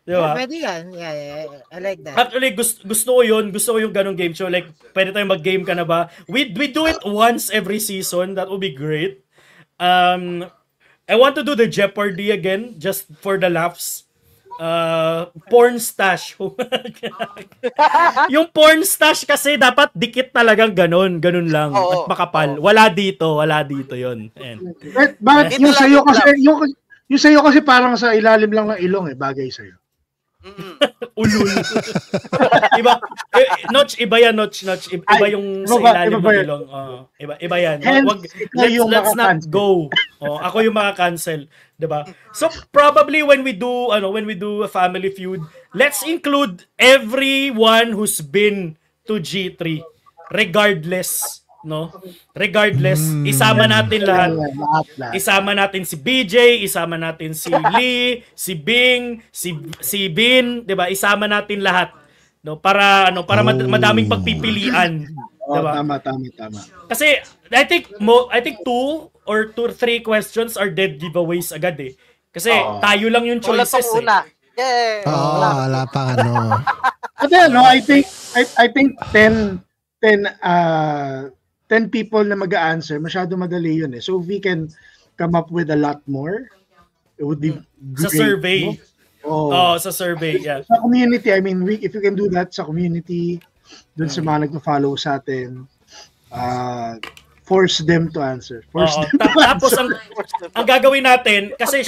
Speaker 1: Diba?
Speaker 7: Pwede yan. Yeah. I like that.
Speaker 1: Actually, gusto ko yun. Gusto ko yung ganong game show. Like, pwede tayong mag-game ka na ba? We do it once every season. That would be great. I want to do the Jeopardy again, just for the laughs. Porn stash. Yung porn stash kasi dapat dikit talagang ganun lang. At makapal. Wala dito yon.
Speaker 4: Bakit yung sa'yo kasi parang sa ilalim lang ng ilong bagay sa'yo.
Speaker 1: Ulul. Iba yan, Notch. Iba yung sa ilalim ng ilong. Iba yan. Let's not go. Ako yung maka-cancel. Diba? So, probably when we do a Family Feud, let's include everyone who's been to G3. Regardless. Isama natin lahat. Isama natin si BJ, isama natin si Lee, si Bing, si Bin, 'di ba? Isama natin lahat, para madaming pagpipilian, 'di ba?
Speaker 4: Tama.
Speaker 1: Kasi I think 2 or 3 questions are dead giveaways agad eh. Kasi tayo lang yung choices eh.
Speaker 5: Yay!
Speaker 6: Wala pa ano.
Speaker 4: I think 10 people na mag-a-answer, masyado madali yun eh. So if we can come up with a lot more, it would be great.
Speaker 1: Sa survey.
Speaker 4: No?
Speaker 1: Sa survey, yeah.
Speaker 4: Sa community, I mean, if you can do that sa community, dun sa mga nagpa-follow sa atin, force them to answer.
Speaker 1: Tapos ang gagawin natin, kasi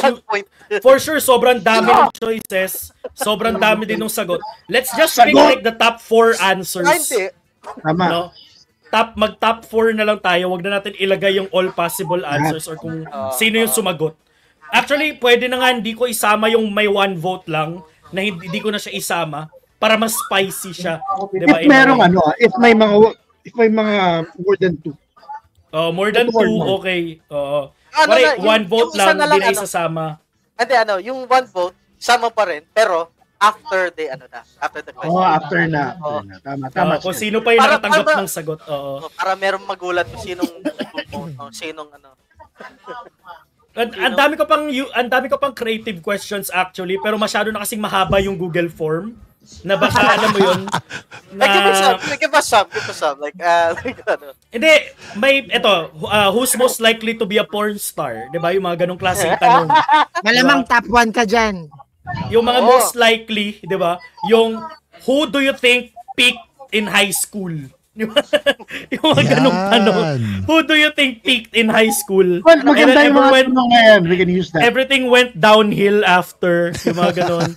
Speaker 1: for sure sobrang dami ng choices, sobrang dami din ng sagot. Let's just pick like the top 4 answers.
Speaker 4: Tama.
Speaker 1: Mag-top 4 na lang tayo. Wag na natin ilagay yung all possible answers or kung sino yung sumagot. Actually, pwede na nga hindi ko isama yung may 1 vote lang na hindi ko na siya isama. para mas spicy siya. Diba?
Speaker 4: If merong if may mga more than 2.
Speaker 1: More than 2, okay. Oo. One vote lang, hindi na isasama.
Speaker 5: Hindi, yung one vote, sama pa rin, pero after the question.
Speaker 4: After na. Tama.
Speaker 1: Kung sino pa yung nakatanggap ng sagot.
Speaker 5: Para merong magulat kung sinong
Speaker 1: Ang dami ko pang creative questions actually, pero masyado na kasing mahaba yung Google form. Na baka alam mo yun.
Speaker 5: Give us some. Like
Speaker 1: Hindi, who's most likely to be a porn star? 'Di ba? Yung mga ganong klaseng tanong.
Speaker 7: Malamang top 1 ka dyan.
Speaker 1: Yung mga most likely, 'di ba? Yung who do you think peaked in high school? Yung mga ganong tanong. Who do you think peaked in high school?
Speaker 4: Well, maganda yung mga tanong ngayon. We can use that.
Speaker 1: Everything went downhill after. Yung mga ganon.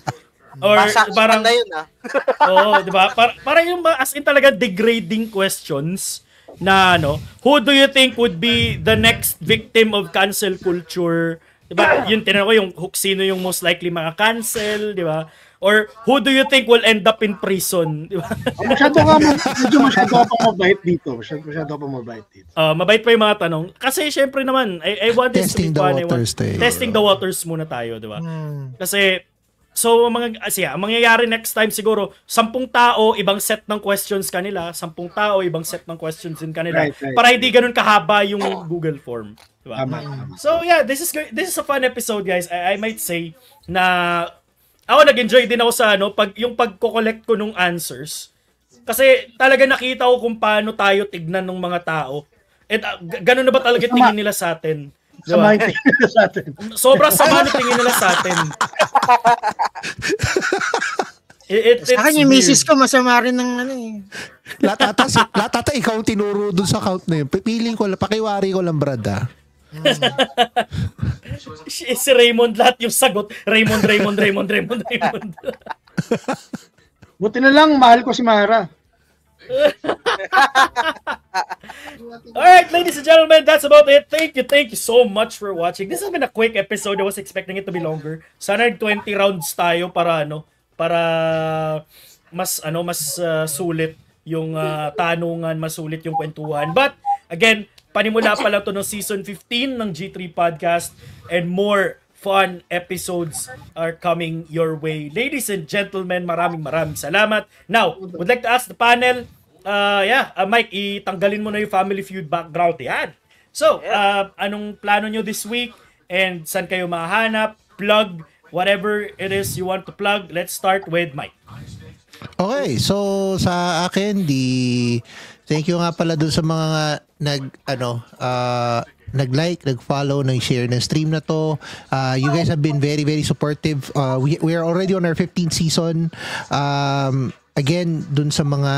Speaker 1: Or parang
Speaker 5: na yun,
Speaker 1: di ba? Parang yung as in talaga degrading questions na who do you think would be the next victim of cancel culture? Di ba? Yung tinanong ko yung sino yung most likely maka-cancel, di ba? Or who do you think will end up in prison? Di ba?
Speaker 4: Masyado ka pa mabait dito.
Speaker 1: Mabait pa yung mga tanong. Kasi syempre naman, I want this to be fun. Testing the waters muna tayo, di ba? Kasi so, ang mangyayari next time siguro, 10 tao, ibang set ng questions kanila, 10 tao, ibang set ng questions din kanila. Right. Para hindi ganun kahaba yung Google form. Diba? So, yeah, this is a fun episode, guys. I might say na ako nag-enjoy din ako sa yung pagko-collect ko nung answers. Kasi talaga nakita ko kung paano tayo tignan ng mga tao. At ganun na ba talaga tingin nila sa atin?
Speaker 4: Sama yung tingin nila sa atin.
Speaker 1: Sobrang sama yung tingin nila sa atin.
Speaker 7: Sa akin yung misis ko masama rin ng
Speaker 6: Latata ikaw tinuro dun sa count na yun. Pipiling ko lang, pakiwari ko lang, Brad,
Speaker 1: Si Raymond, lahat yung sagot. Raymond.
Speaker 4: Buti na lang, mahal ko si Mara.
Speaker 1: Alright, ladies and gentlemen, that's about it. Thank you so much for watching. This has been a quick episode. I was expecting it to be longer. Sana 20 rounds tayo para mas sulit yung tanungan, mas sulit yung kwentuhan. But again, panimula pa lang to ng season 15 ng G3 Podcast, and more fun episodes are coming your way. Ladies and gentlemen, maraming salamat. Now, would like to ask the panel, Mike, itanggalin mo na yung Family Feud background. Yan. So, anong plano nyo this week? And saan kayo mahanap? Plug, whatever it is you want to plug. Let's start with Mike.
Speaker 6: Okay, so sa akin, thank you nga pala dun sa mga nag-like, nag-follow, nag-share ng stream na to. You guys have been very, very supportive. We are already on our 15th season. Again, dun sa mga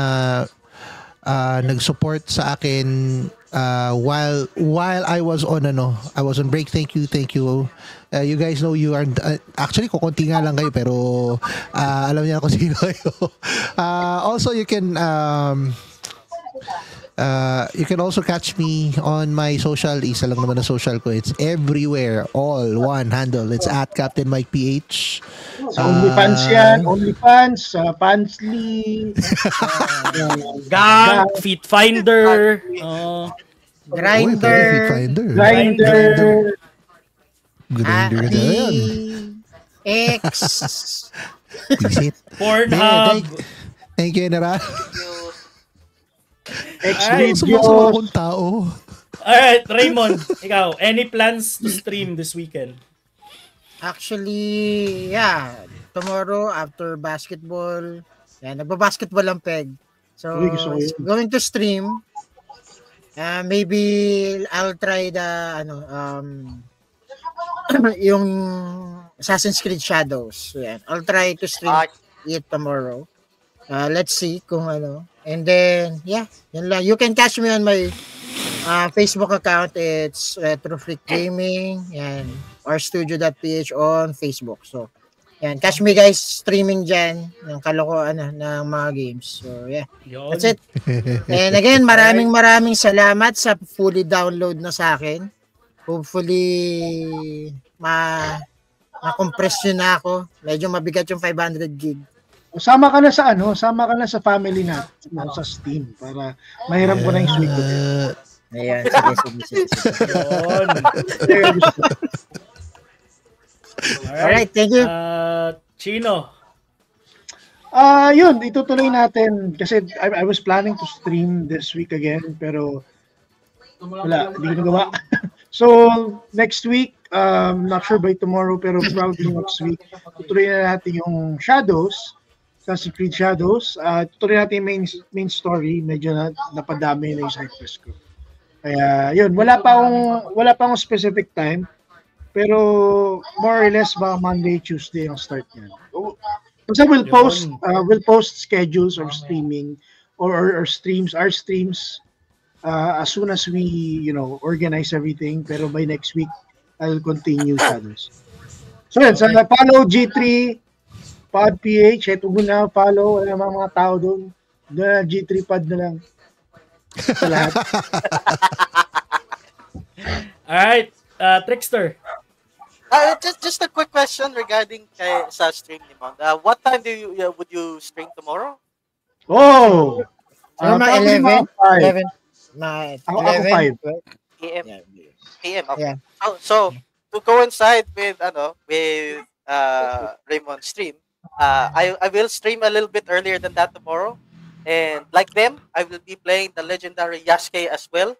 Speaker 6: nag-support sa akin while I was on break. Thank you. You guys know you are actually kukunti nga lang kayo, pero alam niyo kung sino kayo. Also, you can also catch me on my social. Isa lang naman na social ko. It's everywhere. All one handle. It's at Captain Mike PH.
Speaker 4: OnlyFans yan. OnlyFans. Pansly.
Speaker 1: Gang. Feet Finder.
Speaker 7: Grinder.
Speaker 6: Grinder. X.
Speaker 1: Pornhub.
Speaker 6: Thank you, General.
Speaker 4: Xvideos.
Speaker 6: Tao.
Speaker 1: Alright, Raymond, ikaw, any plans to stream this weekend?
Speaker 7: Actually, tomorrow after basketball, nagba-basketball ang peg. So, going to stream. Maybe I'll try the yung Assassin's Creed Shadows. I'll try to stream it tomorrow. Let's see kung And then, yan lang. You can catch me on my Facebook account. It's Retrofreak Gaming and rstudio.ph on Facebook. So, catch me guys streaming dyan ng kalokohan ng mga games. So, that's it. And again, maraming salamat sa fully download na sa akin. Hopefully, ma-compress yun na ako. Medyo mabigat yung 500 gig.
Speaker 4: Sama ka na sa family na sa Steam para mahiram ko na yung Suiko.
Speaker 7: Ayan, sige.
Speaker 4: Yun.
Speaker 7: Alright, thank you.
Speaker 1: Chino.
Speaker 4: Yun, itutuloy natin kasi I was planning to stream this week again pero wala, hindi ko nagawa. So, next week, not sure by tomorrow pero probably next week, tutuloy na natin yung Shadows, Assassin's Creed Shadows. Tutuloy natin yung main story, medyo napadami na yung side quest ko. Kaya, yun, wala pa akong specific time pero more or less ba Monday, Tuesday ang start niyan. Kasi we'll post schedules of streaming or our streams as soon as we organize everything. Pero by next week I'll continue Shadows. So yun, follow G3 Pod PH. Ito muna follow mga tao doon. G3 Pod na lang sa lahat.
Speaker 1: Alright, Trickster.
Speaker 5: Just a quick question regarding sa stream ni Mount. What time would you stream tomorrow?
Speaker 4: Oh!
Speaker 7: Mga 11.
Speaker 4: Ako 5.
Speaker 5: PM. PM. Okay.
Speaker 7: Yeah.
Speaker 5: So to coincide with Raymond's stream, I will stream a little bit earlier than that tomorrow, and like them, I will be playing the legendary Yasuke as well,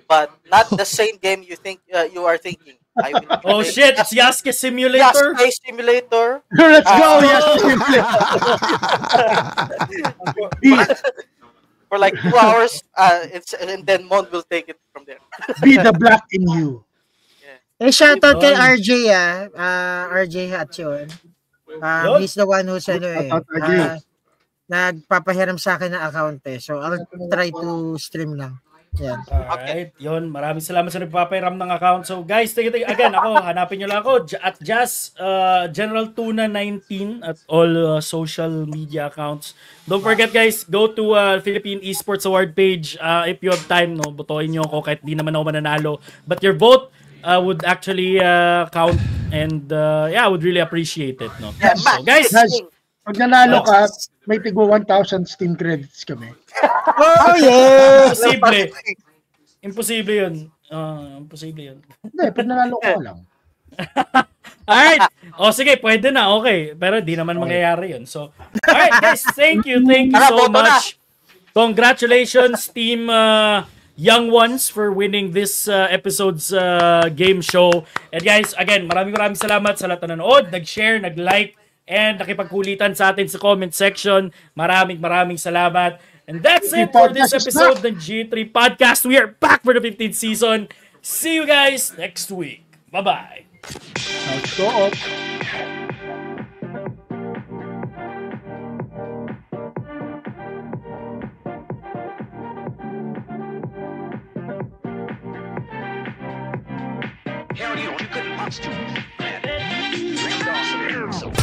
Speaker 5: but not the same game you are thinking.
Speaker 1: Oh shit, it's Yasuke Simulator?
Speaker 5: Yasuke Simulator.
Speaker 4: Let's go, Yasuke Simulator.
Speaker 5: For like 2 hours, and then Mon will take it from there.
Speaker 4: Be the black in you.
Speaker 7: Shoutout kay RJ RJ Hatchon. He's the one who's nagpapahiram sa akin ng account So I'll try to stream lang. Yan.
Speaker 1: Alright, yun. Maraming salamat sa nagpapairam ng account. So guys, again, hanapin nyo lang ako at Jazz General Tuna 19 at all social media accounts. Don't forget guys, go to Philippine Esports Award page. If you have time, botohin nyo ako kahit di naman ako mananalo. But your vote would actually count and I would really appreciate it.
Speaker 5: Yeah,
Speaker 1: so guys,
Speaker 4: pag nanalo ka, may tigo 1,000 Steam credits kami.
Speaker 7: Oh yeah!
Speaker 1: Imposible yun.
Speaker 4: Hindi, pag nanalo ka lang.
Speaker 1: Alright. Sige, pwede na. Okay. Pero di naman mangyayari yun. So, alright guys, thank you so much. Congratulations, Team Young Ones, for winning this episode's game show. And guys, again, maraming salamat sa lahat na nanood, nag-share, nag-like, and nakipagkulitan sa atin sa comment section. Maraming salamat. And that's it for this episode ng G3 Podcast. We are back for the 15th season. See you guys next week. Bye-bye.
Speaker 4: Let's go.
Speaker 9: Hell, you couldn't watch too much. Dreamed awesome.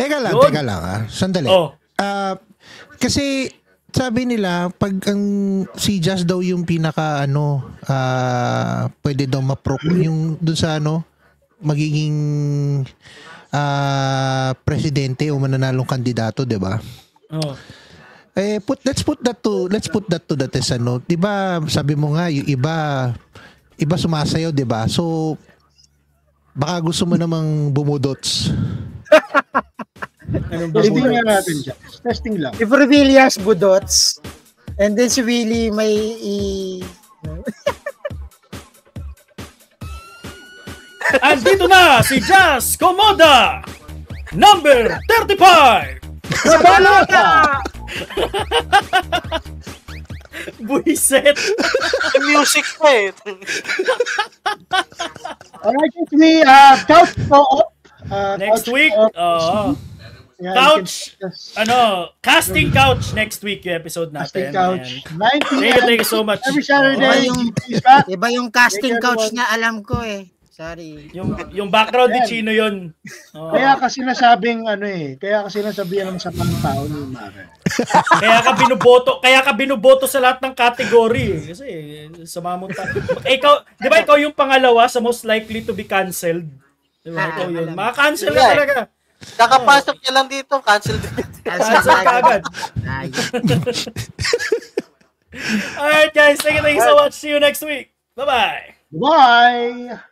Speaker 6: Teka lang sandali. Kasi sabi nila pag si Jazz daw yung pinaka pwede daw yung dun sa magiging presidente o mananalong kandidato, 'di ba? Let's put that to the test. 'Di ba? Sabi mo nga yung iba sumasayaw, 'di ba? So baka gusto mo namang bumudots.
Speaker 4: Testing nga natin dyan. Testing lang.
Speaker 7: If Revillas budots, and then si Willie may
Speaker 1: Andito na si Jazz Komoda, number 35!
Speaker 4: Nabalo ka!
Speaker 1: Buiset!
Speaker 5: Music pa eh.
Speaker 4: Alright, it's me, Couch Co-op.
Speaker 1: Next week, couch, casting couch next week yung episode natin.
Speaker 4: Casting couch. 9 p.m.
Speaker 1: Thank you so much.
Speaker 4: Every Saturday.
Speaker 7: Iba yung casting couch na alam ko eh. Sorry.
Speaker 1: Yung background ni Chino yun. Oh.
Speaker 4: Kaya kasi nasabing kaya kasi nasabihan ng sa pangtao ni Mare.
Speaker 1: Kaya ka binoboto sa lahat ng category. Kasi sa mamunta. Di ba ikaw yung pangalawa sa most likely to be cancelled? Di ba? Ikaw yun. Maka-cancel ka talaga.
Speaker 5: Kakapasok niya lang dito, cancel din.
Speaker 1: Cancel ka agad. Alright guys, thank you so much. See you next week. Bye-bye.
Speaker 4: Bye!